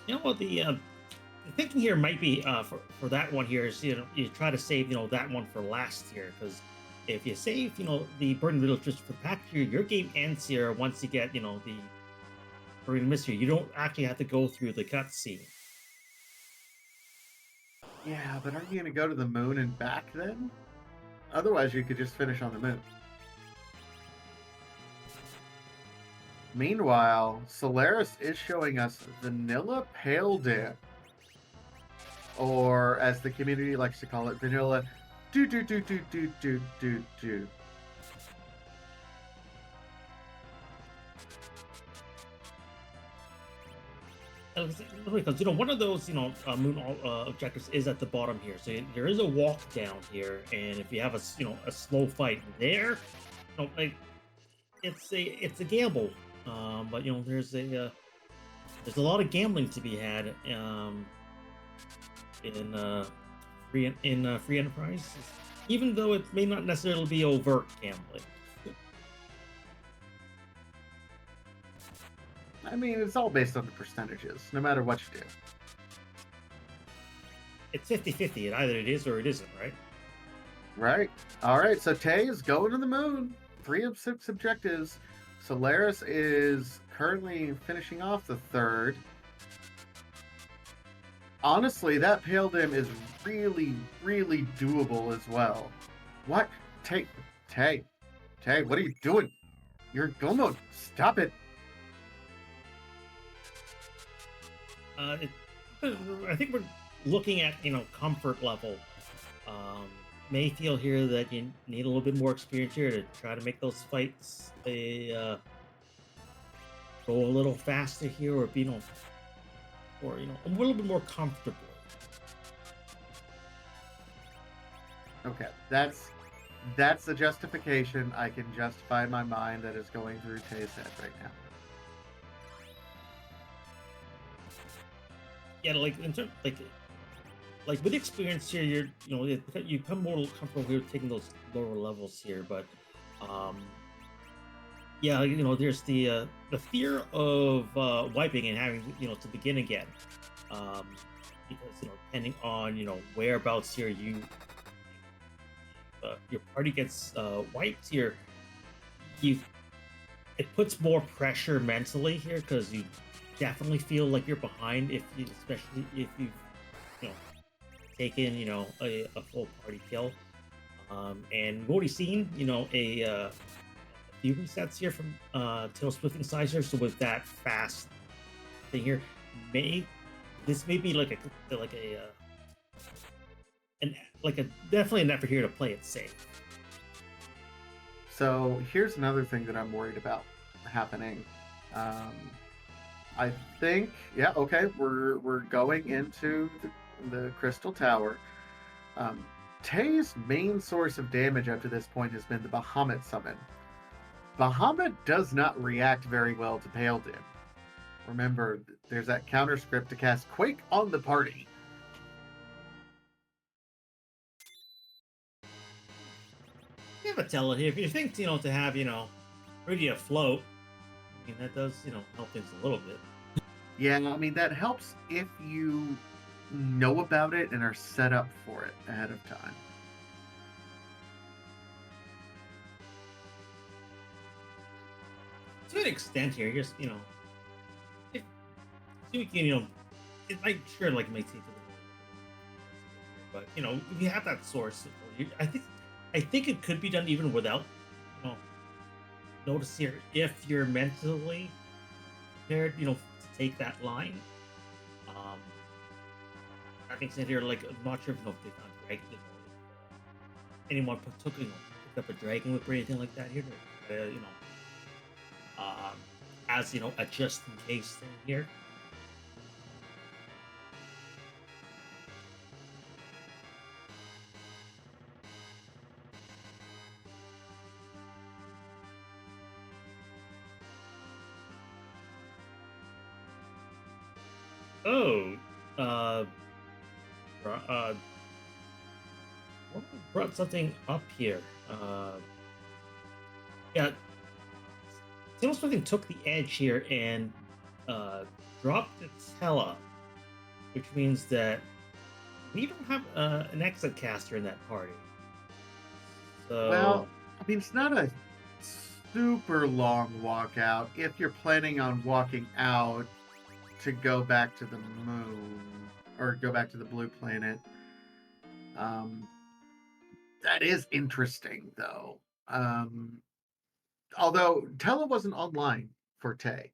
You know what the thinking here might be for that one here is you try to save that one for last here, because if you save the burden riddle just for the pack here, your game ends here once you get the burden mystery. You don't actually have to go through the cutscene. Yeah, but aren't you going to go to the moon and back then? Otherwise, you could just finish on the moon. Meanwhile, Soleras is showing us vanilla pale dip, or as the community likes to call it, vanilla do do do do do do do do. Because one of those moon objectives is at the bottom here, so there is a walk down here, and if you have a slow fight there, like it's a gamble, but there's a lot of gambling to be had in free enterprise, even though it may not necessarily be overt gambling. I mean, it's all based on the percentages, no matter what you do. It's 50-50. Either it is or it isn't, right? Right. All right, so Tay is going to the moon. 3 of 6 objectives. Soleras is currently finishing off the 3rd. Honestly, that pale dim is really, really doable as well. What? Tay, what are you doing? You're in go mode. Stop it. I think we're looking at comfort level. May feel here that you need a little bit more experience here to try to make those fights go a little faster here, or a little bit more comfortable. Okay, that's the justification I can justify in my mind that is going through Tay's head right now. Yeah, like in terms like with experience here, you become more comfortable here taking those lower levels here, but yeah, there's the fear of wiping and having to begin again, because depending on whereabouts here your party gets wiped here, it puts more pressure mentally here, because you definitely feel like you're behind, especially if you've taken a full party kill, and we've already seen a few resets here from Tail Splitting Sizer. So with that fast thing here, this may be like a definitely an effort here to play it safe. So here's another thing that I'm worried about happening. I think, yeah, okay, we're going into the Crystal Tower. Tay's main source of damage up to this point has been the Bahamut summon. Bahamut does not react very well to Pale Dim. Remember, there's that counter script to cast Quake on the party. Yeah, but tell it if you think to have ready to float. I mean, that does help things a little bit. Yeah, I mean, that helps if you know about it and are set up for it ahead of time. to an extent here, just if so we can, it might sure like makes it but if you have that source, I think it could be done even without, you know, notice here if you're mentally prepared, to take that line. Um, that makes it here like I'm not sure if they found dragon, anyone took picked up a dragon whip or anything like that here, um, as a just in case thing here. Oh, uh, bro- uh, brought something up here. Yeah, Seems something took the edge here and uh, dropped its Hella, which means that we don't have an exit caster in that party. So, Well, I mean, it's not a super long walk out if you're planning on walking out to go back to the moon or go back to the blue planet. Um, that is interesting, though. Um, although Tella wasn't online for Tay,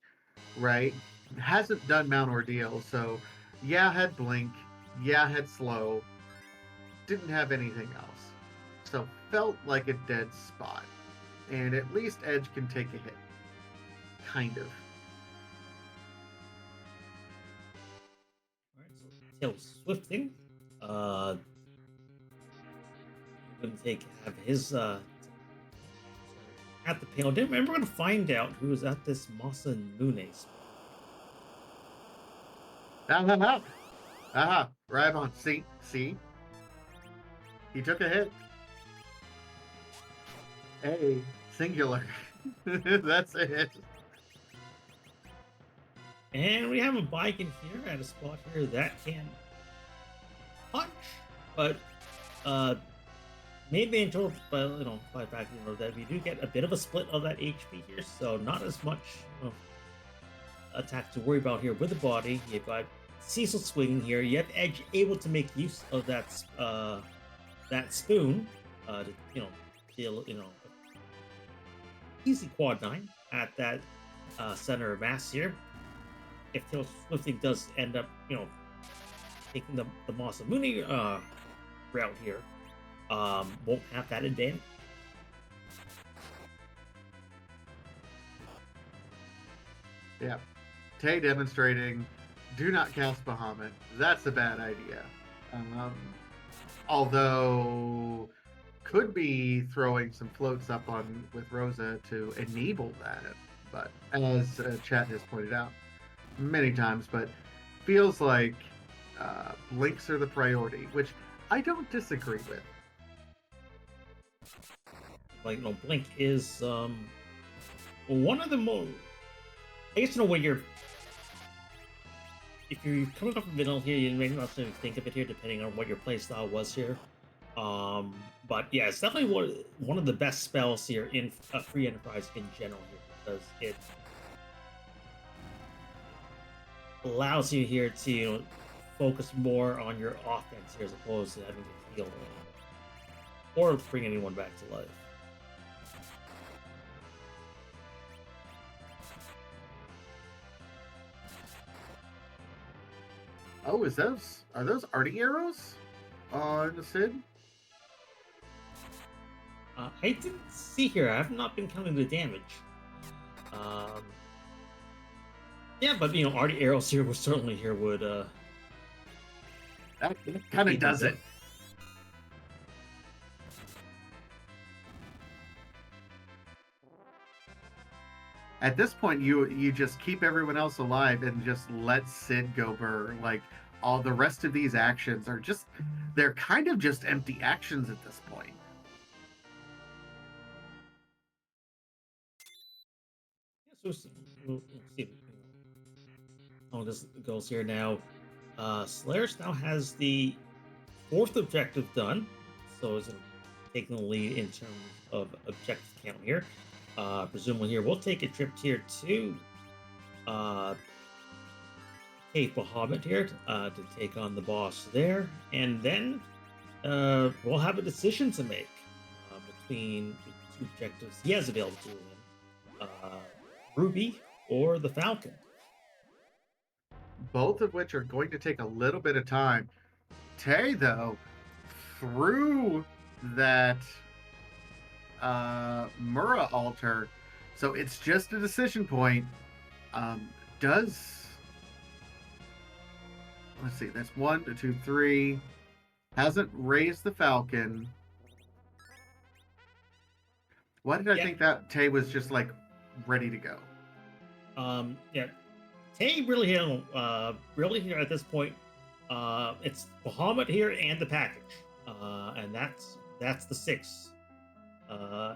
right? Hasn't done Mount Ordeal, so yeah, had Blink, yeah, had Slow, didn't have anything else. So felt like a dead spot. And at least Edge can take a hit. Kind of. all right, so Tail Swifting, uh, going to have his at the panel. Then we're going to find out who is at this Masa Mune spot. Ah, aha, right on. See, he took a hit. A singular. That's it. And we have a bike in here at a spot here that can punch, but uh maybe in total, but by the fact that we do get a bit of a split of that HP here, so not as much attack to worry about here with the body. You've got Cecil swinging here. You have Edge able to make use of that spoon to deal easy quad 9 at that center of mass here. If Tail Swifting does end up taking the Masamune route here, won't have that advantage. Yeah. Tay demonstrating do not cast Bahamut. That's a bad idea. Um, although could be throwing some floats up on with Rosa to enable that. But as chat has pointed out many times, but feels like blinks are the priority, which I don't disagree with. Like Blink is one of the most. I guess when if you're coming off a middle here, you may not necessarily think of it here, depending on what your playstyle was here. But yeah, it's definitely one of the best spells here in Free Enterprise in general here, because it allows you here to focus more on your offense here as opposed to having to heal or bring anyone back to life. Oh, are those arty arrows on the Sid? I didn't see here. I have not been counting the damage. Yeah, but arty arrows here would certainly that kind of does it. At this point, you just keep everyone else alive and just let Sid go burr. Like all the rest of these actions are they're kind of just empty actions at this point. Yeah, so we'll see how this goes here now. Soleras now has the fourth objective done, so it's taking the lead in terms of objective count here. Presumably here, we'll take a trip here to uh, Cave Bahamut here to take on the boss there, and then we'll have a decision to make between the two objectives he has available to him: uh, Ruby or the Falcon. Both of which are going to take a little bit of time. Tay, though, through that Mura altar, so it's just a decision point. Does let's see, that's 1, 2, 3. Hasn't raised the Falcon. Why did I Yeah. think that Tay was just like ready to go? Yeah, Tay really here, really here at this point. It's Bahamut here and the package, and that's the 6. Uh,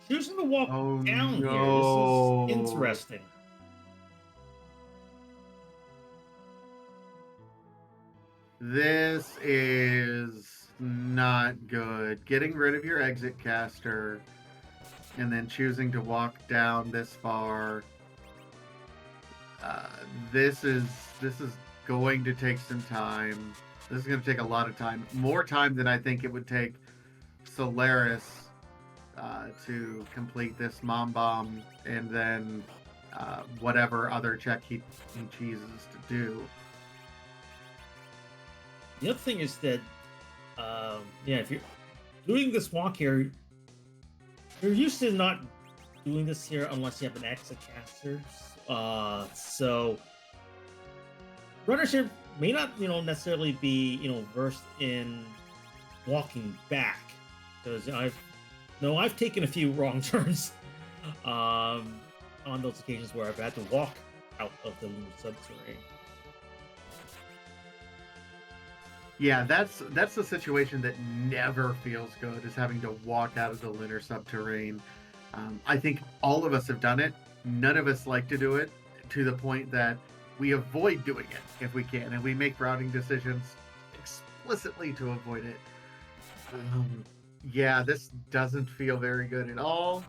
Choosing to walk Oh down here. This is no. interesting. This is not good. Getting rid of your exit caster and then choosing to walk down this far. Uh, this is going to take some time. This is going to take a lot of time, more time than I think it would take Solaris to complete this mom bomb, and then whatever other check he chooses to do. The other thing is that, yeah, if you're doing this walk here, you're used to not doing this here unless you have an exit caster. So runners here may not, necessarily be, versed in walking back, because I've taken a few wrong turns on those occasions where I've had to walk out of the Lunar subterrain. Yeah, that's the situation that never feels good, is having to walk out of the Lunar subterranean. I think all of us have done it. None of us like to do it, to the point that we avoid doing it if we can, and we make routing decisions explicitly to avoid it. Yeah, this doesn't feel very good at all.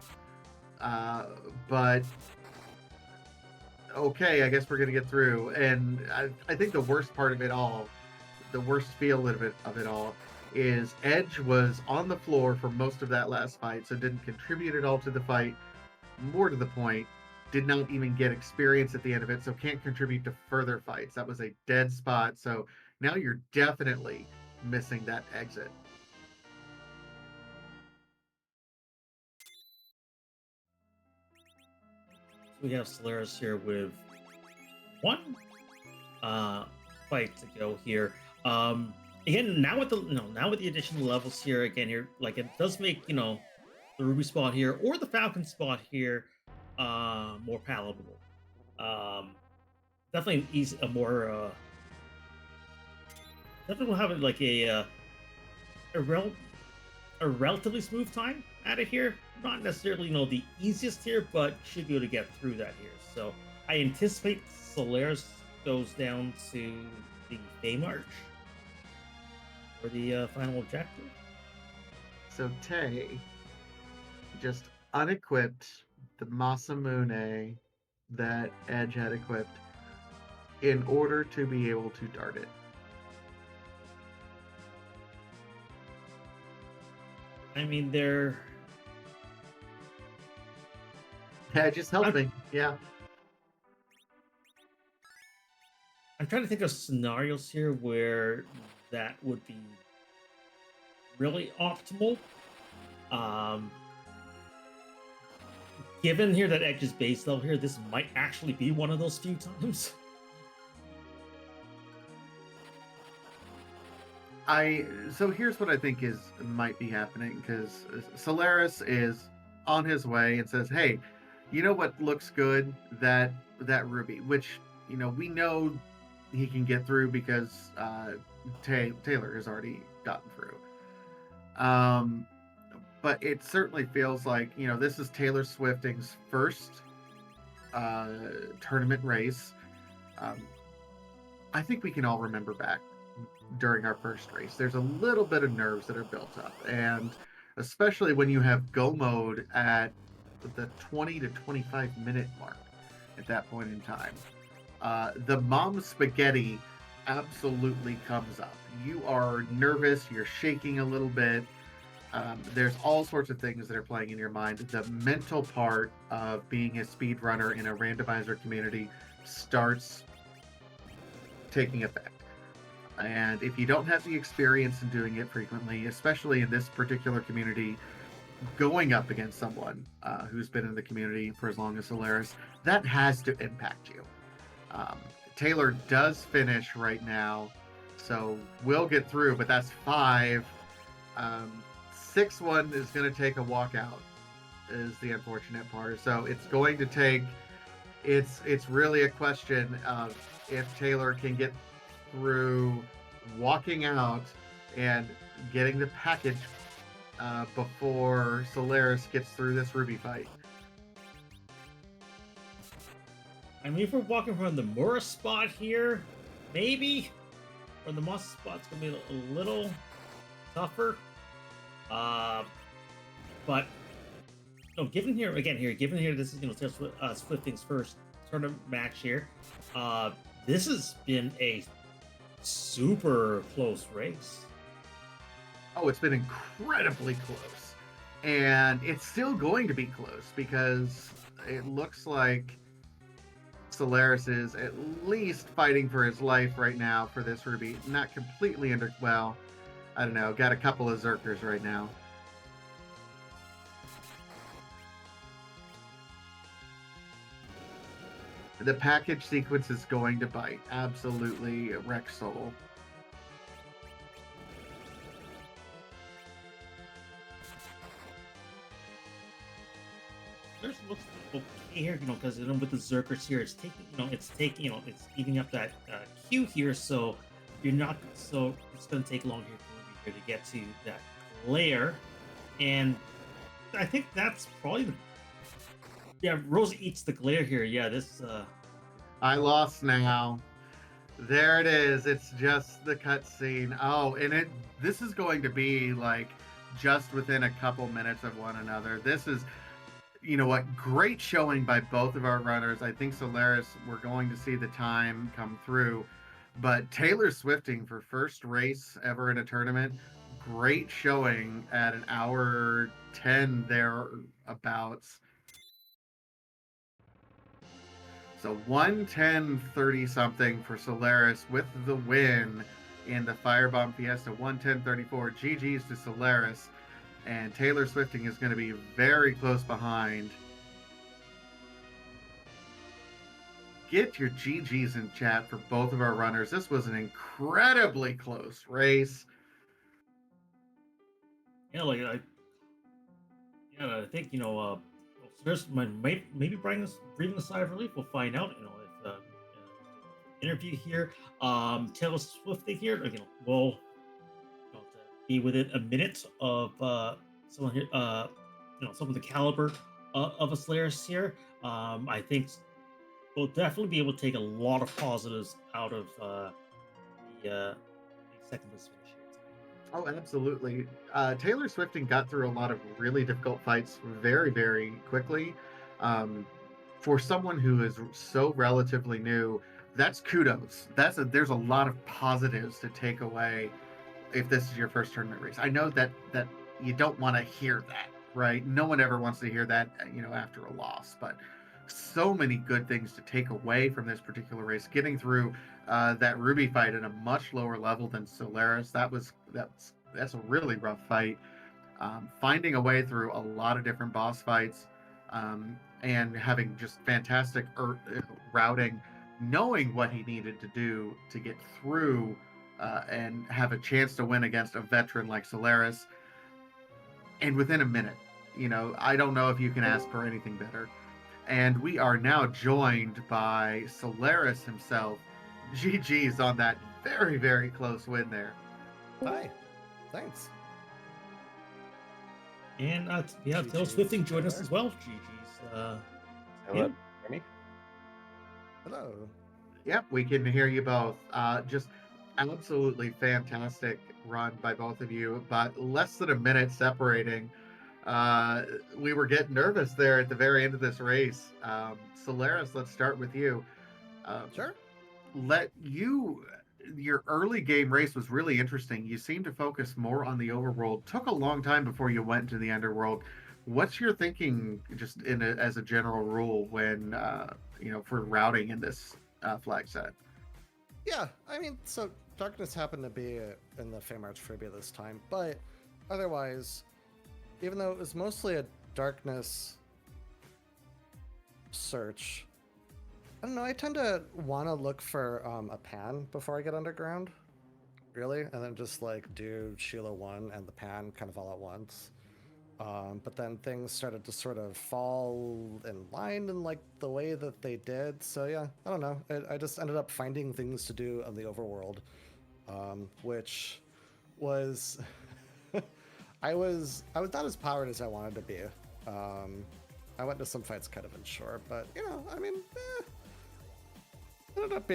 But okay, I guess we're gonna get through. And I think the worst part of it all, the worst feel of it all, is Edge was on the floor for most of that last fight, so didn't contribute at all to the fight. More to the point, did not even get experience at the end of it, so can't contribute to further fights. That was a dead spot. So now you're definitely missing that exit. We have Soleras here with one uh fight to go here. Again, now with the now with the additional levels here, again here, like, it does make, the Ruby spot here or the Falcon spot here more palatable. Um Definitely an easy, a more definitely will have like a, rel- a relatively smooth time out of here. Not necessarily, the easiest here, but should be able to get through that here. So I anticipate Solaris goes down to the Bay March for the final objective. So Tay just unequipped the Masamune that Edge had equipped in order to be able to dart it. I mean, they're. Edge is helping. Yeah. I'm trying to think of scenarios here where that would be really optimal. Um, Given here that Edge's base level here, this might actually be one of those few times. So here's what I think is might be happening, because Solaris is on his way and says, "Hey, you know what looks good? That Ruby, which we know he can get through because Taylor has already gotten through. But it certainly feels like this is Taylor Swifting's first tournament race. Um, I think we can all remember back during our first race. There's a little bit of nerves that are built up, and especially when you have go mode at the 20 to 25-minute mark at that point in time. The mom spaghetti absolutely comes up. You are nervous, you're shaking a little bit. There's all sorts of things that are playing in your mind. The mental part of being a speedrunner in a randomizer community starts taking effect. And if you don't have the experience in doing it frequently, especially in this particular community, going up against someone who's been in the community for as long as Soleras, that has to impact you. Um, Taylor does finish right now, so we'll get through, but that's 5. 6-1 is going to take a walkout, is the unfortunate part. So it's going to take. It's really a question of if Taylor can get through walking out and getting the package before Soleras gets through this Ruby fight. I mean, if we're walking from the Mura spot here, maybe. Or the Moss spot's gonna be a little tougher. But given here, this is split things first tournament match here. This has been a super close race. Oh, it's been incredibly close. And it's still going to be close because it looks like Soleras is at least fighting for his life right now for this Ruby. Not completely under, well, I don't know, got a couple of Zerkers right now. The package sequence is going to bite. Absolutely wreck Soul. There's looks okay here, because with the Zerkers here, it's eating up that queue here, so you're not, so it's going to take long here to get to that layer, and I think that's probably Rose eats the glare here. Yeah, this. I lost now. There it is. It's just the cutscene. Oh, and this is going to be like just within a couple minutes of one another. This is, great showing by both of our runners. I think Soleras, we're going to see the time come through, but Taylor Swifting for first race ever in a tournament, great showing at an hour 10 thereabouts. So 1:10:30 something for Soleras with the win in the Firebomb Fiesta. 1:10:34. GG's to Soleras. And Taylor Swifting is going to be very close behind. Get your GG's in chat for both of our runners. This was an incredibly close race. Yeah, I think there's maybe breathing a sigh of relief. We'll find out. If interview here, Taylor Swifting here. Will be within a minute of someone here. Some of the caliber of a Slayers here. I think we'll definitely be able to take a lot of positives out of the second place finish here. Oh, absolutely. Taylor Swifting got through a lot of really difficult fights very, very quickly. For someone who is so relatively new, that's kudos. There's a lot of positives to take away if this is your first tournament race. I know that you don't want to hear that, right? No one ever wants to hear that, after a loss, but so many good things to take away from this particular race. Getting through that Ruby fight at a much lower level than Soleras, that's a really rough fight. Finding a way through a lot of different boss fights, and having just fantastic routing, knowing what he needed to do to get through and have a chance to win against a veteran like Soleras, and within a minute. I don't know if you can ask for anything better. And we are now joined by Soleras himself. GG's on that very, very close win there. Hi. Thanks. And Taylor Swifting joined us as well. GG's. Hello. Hear me? Hello. Yep, we can hear you both. Just Absolutely fantastic run by both of you, but less than a minute separating. Uh, we were getting nervous there at the very end of this race. Soleras, let's start with you. Um, Sure. let you your early game race was really interesting. You seemed to focus more on the overworld. Took a long time before you went into the underworld. What's your thinking, just as a general rule, when for routing in this flag set? Yeah, I mean, so darkness happened to be in the Feymarch Trivia this time, but otherwise, even though it was mostly a darkness search, I don't know, I tend to want to look for a pan before I get underground, really, and then just like do Sheila 1 and the pan kind of all at once. But then things started to sort of fall in line in like the way that they did. So yeah, I don't know. I just ended up finding things to do on the overworld, which was I was not as powered as I wanted to be. I went to some fights kind of unsure, but I mean, it ended up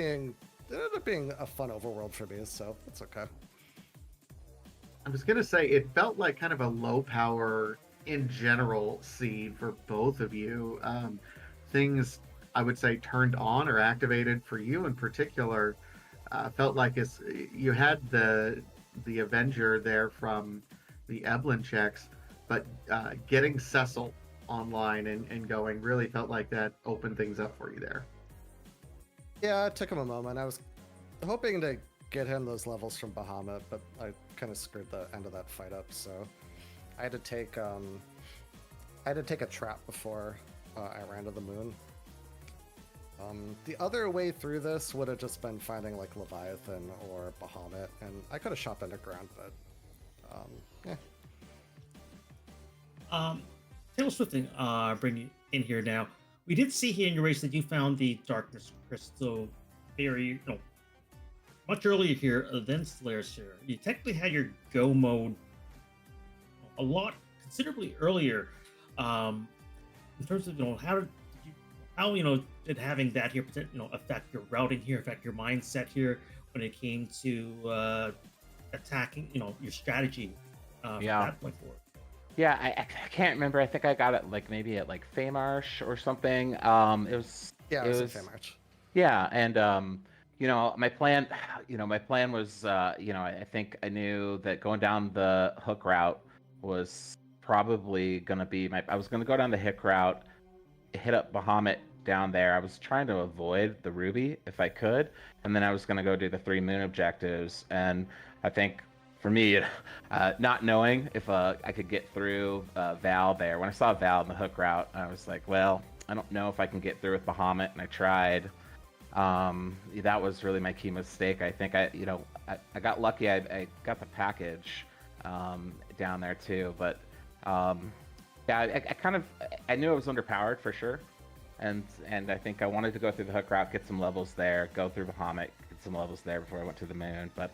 being a fun overworld for me, so it's okay. I was gonna say it felt like kind of a low power in general seed for both of you. Things I would say turned on or activated for you in particular. Felt like you had the Avenger there from the Evelyn checks, but getting Cecil online and going really felt like that opened things up for you there. Yeah, it took him a moment. I was hoping to get him those levels from Bahamut, but I kind of screwed the end of that fight up. So I had to take a trap before I ran to the moon. The other way through this would have just been finding like Leviathan or Bahamut, and I could have shot underground, but yeah. Taylor Swifting, bring you in here now. We did see here in your race that you found the Darkness Crystal very, much earlier here than Solaris here. You technically had your go mode a lot considerably earlier. In terms of did having that here affect your routing here, affect your mindset here when it came to attacking your strategy from Yeah. that point forward. Yeah, I can't remember. I think I got it like maybe at like Feymarsh or something. Yeah, it was in Feymarch. Yeah, and my plan, my plan was, I think I knew that going down the hook route was probably gonna be I was gonna go down the hook route, hit up Bahamut down there. I was trying to avoid the Ruby if I could, and then I was gonna go do the 3 moon objectives. And I think for me, not knowing if I could get through Val there, when I saw Val in the hook route, I was like, well, I don't know if I can get through with Bahamut, and I tried. That was really my key mistake. I think I got lucky. I got the package down there too, but yeah, I knew I was underpowered for sure, and I think I wanted to go through the hook route, get some levels there, go through Bahamut, get some levels there before I went to the moon, but.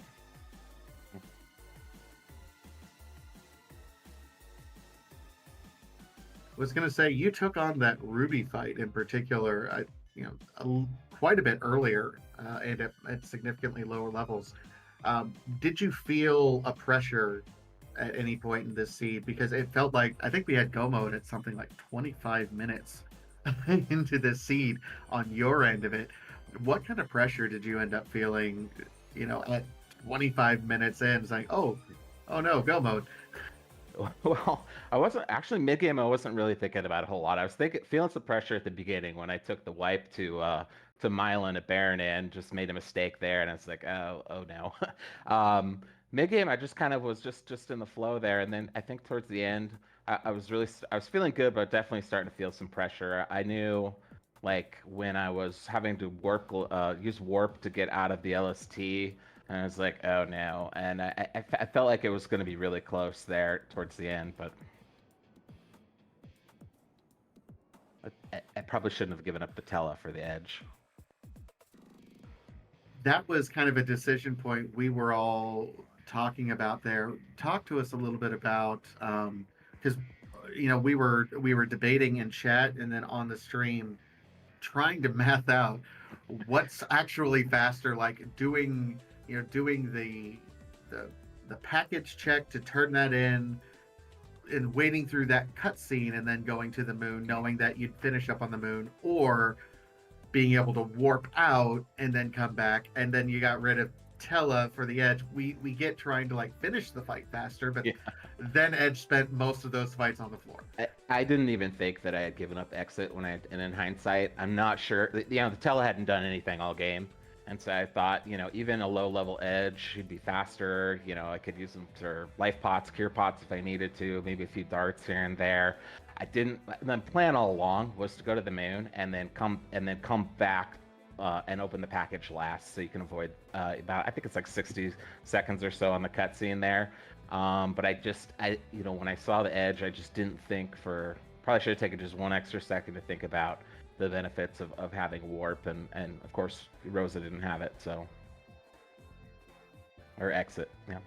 Was going to say you took on that Ruby fight in particular, quite a bit earlier and at significantly lower levels. Did you feel a pressure at any point in this seed? Because it felt like I think we had go mode at something like 25 minutes into this seed on your end of it. What kind of pressure did you end up feeling? At 25 minutes in, saying, "Oh no, go mode." Well, I wasn't actually mid game. I wasn't really thinking about it a whole lot. I was feeling some pressure at the beginning when I took the wipe to Mylan at Baron and just made a mistake there, and I was like, oh no. Mid game, I just kind of was just in the flow there, and then I think towards the end, I was feeling good, but definitely starting to feel some pressure. I knew, like when I was having to use warp to get out of the LST. And I was like, oh no. And I felt like it was going to be really close there towards the end, but I probably shouldn't have given up the Tela for the edge. That was kind of a decision point we were all talking about there. Talk to us a little bit about, because we were debating in chat and then on the stream trying to math out what's actually faster, like doing doing the package check to turn that in and waiting through that cutscene and then going to the moon, knowing that you'd finish up on the moon, or being able to warp out and then come back, and then you got rid of Tella for the Edge. We get trying to like finish the fight faster, but Yeah. then Edge spent most of those fights on the floor. I didn't even think that I had given up exit and in hindsight, I'm not sure. The Tella hadn't done anything all game. And so I thought, even a low level Edge, she'd be faster. I could use them for life pots, cure pots if I needed to, maybe a few darts here and there. I didn't. The plan all along was to go to the moon and then come back and open the package last, so you can avoid about, I think it's like 60 seconds or so on the cutscene there. But when I saw the Edge, I just didn't think probably should have taken just one extra second to think about the benefits of having warp, and of course Rosa didn't have it, so, or exit, yeah.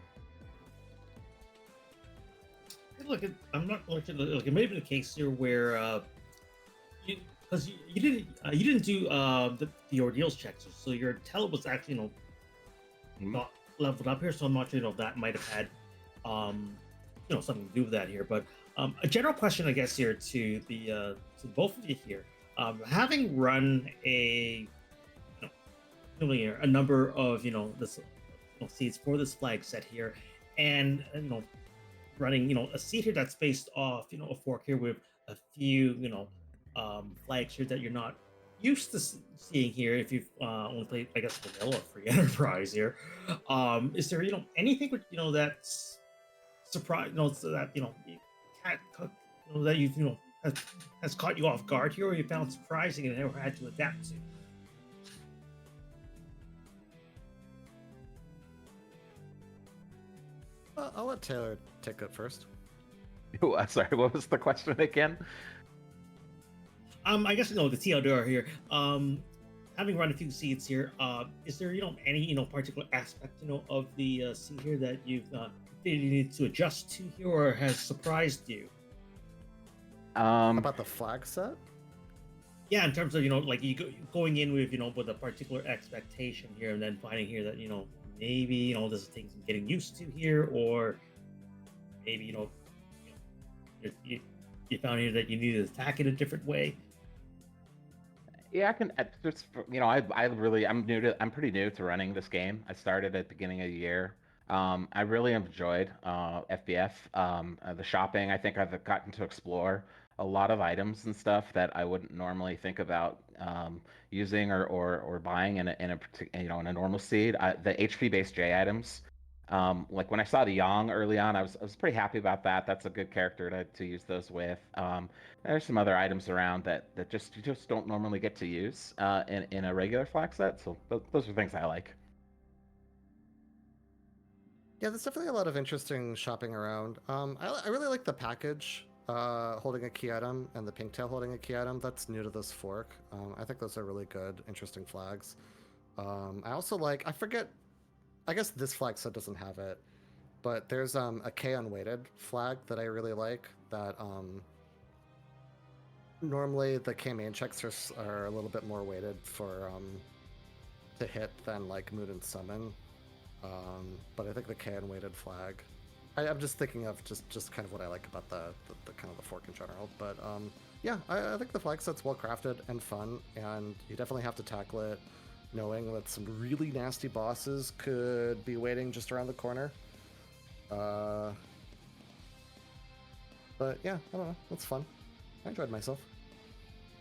Look, I'm not looking. Look, it may have been a case here where, because you didn't do the ordeals checks, so your tele was actually not leveled up here. So I'm not sure if that might have had something to do with that here. But a general question, I guess, here to both of you here, having run a number of seeds for this flag set here, and running a seed here that's based off a fork here with a few flags here that you're not used to seeing here if you've only played, I guess, vanilla free enterprise here. Is there anything that's surprised so that you can't that you've has caught you off guard here, or you found surprising and never had to adapt to? I'll let Taylor take it first. Sorry, what was the question again? I guess the TLDR here. Having run a few seeds here, is there any particular aspect of the seed here that you need to adjust to here, or has surprised you? About the flag set? Yeah, in terms of like going in with with a particular expectation here, and then finding here that maybe this is things I'm getting used to here, or maybe you found here that you need to attack it a different way. Yeah, I can. Just I'm pretty new to running this game. I started at the beginning of the year. I really enjoyed FBF. The shopping. I think I've gotten to explore a lot of items and stuff that I wouldn't normally think about using or buying in a normal seed. The HP based J items. Like when I saw the Yang early on, I was pretty happy about that. That's a good character to use those with. There's some other items around that you just don't normally get to use in a regular flag set. So those are things I like. Yeah, there's definitely a lot of interesting shopping around. I really like the package holding a key item and the pink tail holding a key item. That's new to this fork. I think those are really good, interesting flags. I also like, I guess this flag set doesn't have it, but there's a K unweighted flag that I really like that normally the K main checks are a little bit more weighted for to hit than like moon and summon. But I think the K unweighted flag, I'm just thinking of just kind of what I like about the kind of the fork in general. But yeah, I think the flag set's well crafted and fun, and you definitely have to tackle it knowing that some really nasty bosses could be waiting just around the corner. But yeah, I don't know. It's fun. I enjoyed myself.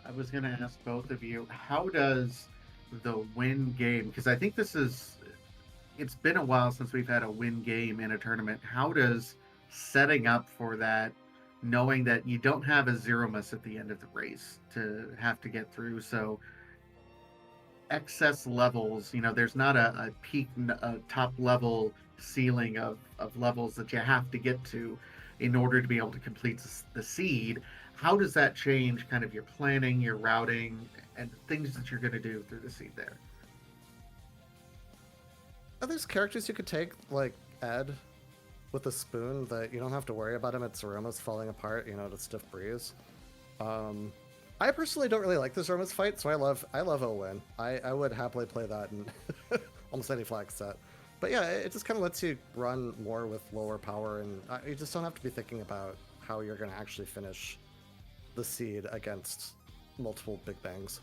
I was going to ask both of you, how does the win game, because I think it's been a while since we've had a win game in a tournament. How does setting up for that, knowing that you don't have a zero miss at the end of the race to have to get through, so excess levels, there's not a peak, a top level ceiling of levels that you have to get to in order to be able to complete the seed. How does that change kind of your planning, your routing, and things that you're going to do through the seed there? There's characters you could take, like Ed, with a spoon, that you don't have to worry about him at Zeroma's falling apart, to stiff breeze. I personally don't really like the Zeroma's fight, so I love Owen. I would happily play that in almost any flag set. But yeah, it just kind of lets you run more with lower power, and you just don't have to be thinking about how you're going to actually finish the seed against multiple big bangs.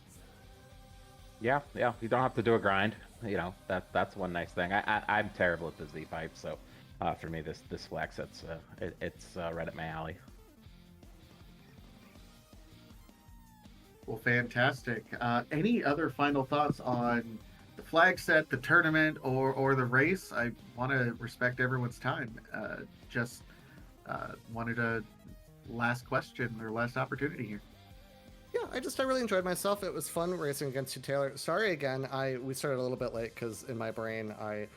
Yeah, you don't have to do a grind. That's one nice thing. I'm terrible at the Z pipe, so for me this flag set's it's right up my alley. Well, fantastic. Any other final thoughts on the flag set, the tournament, or the race? I want to respect everyone's time. Just wanted a last question or last opportunity here. Yeah, I really enjoyed myself. It was fun racing against you, Taylor. Sorry again. We started a little bit late because in my brain I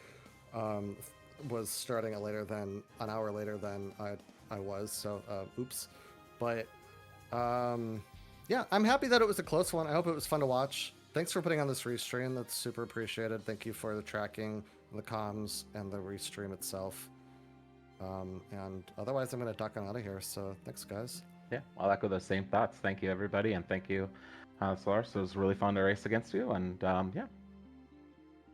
was starting an hour later than I was. So oops. But yeah, I'm happy that it was a close one. I hope it was fun to watch. Thanks for putting on this restream. That's super appreciated. Thank you for the tracking, the comms, and the restream itself. And otherwise, I'm going to duck on out of here. So thanks, guys. Yeah, I'll echo those same thoughts. Thank you, everybody, and thank you, Soleras. It was really fun to race against you, and yeah.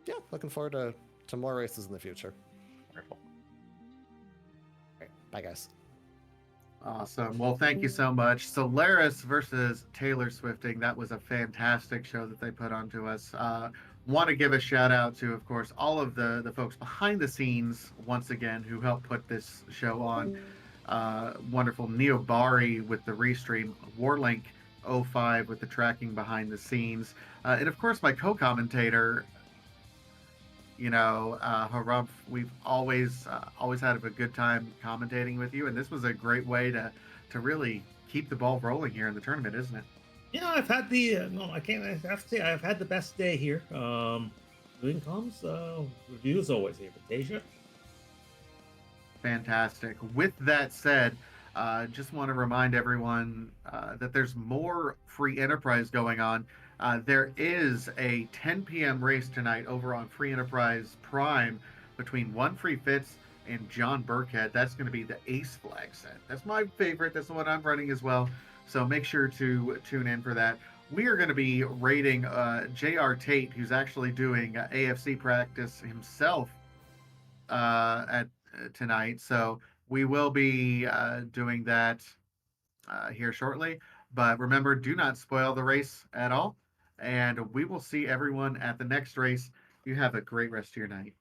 Yeah, looking forward to more races in the future. Wonderful. All right, bye, guys. Awesome. Well, thank you so much. Soleras versus Taylor Swifting. That was a fantastic show that they put onto us. Want to give a shout out to, of course, all of the folks behind the scenes once again who helped put this show on. Wonderful Neo Bari with the restream, Warlink 05 with the tracking behind the scenes, and of course my co-commentator. Harumph, we've always had a good time commentating with you, and this was a great way to really keep the ball rolling here in the tournament, isn't it? Yeah, I've had I have to say I've had the best day here. Doing comms, reviews always here, Tasia. Fantastic. With that said, just want to remind everyone that there's more free enterprise going on. There is a 10 p.m. race tonight over on Free Enterprise Prime between One Free Fitz and John Burkhead. That's going to be the Ace flag set. That's my favorite. That's the one I'm running as well. So make sure to tune in for that. We are going to be rating J.R. Tate, who's actually doing AFC practice himself at tonight. So we will be doing that here shortly. But remember, do not spoil the race at all. And we will see everyone at the next race. You have a great rest of your night.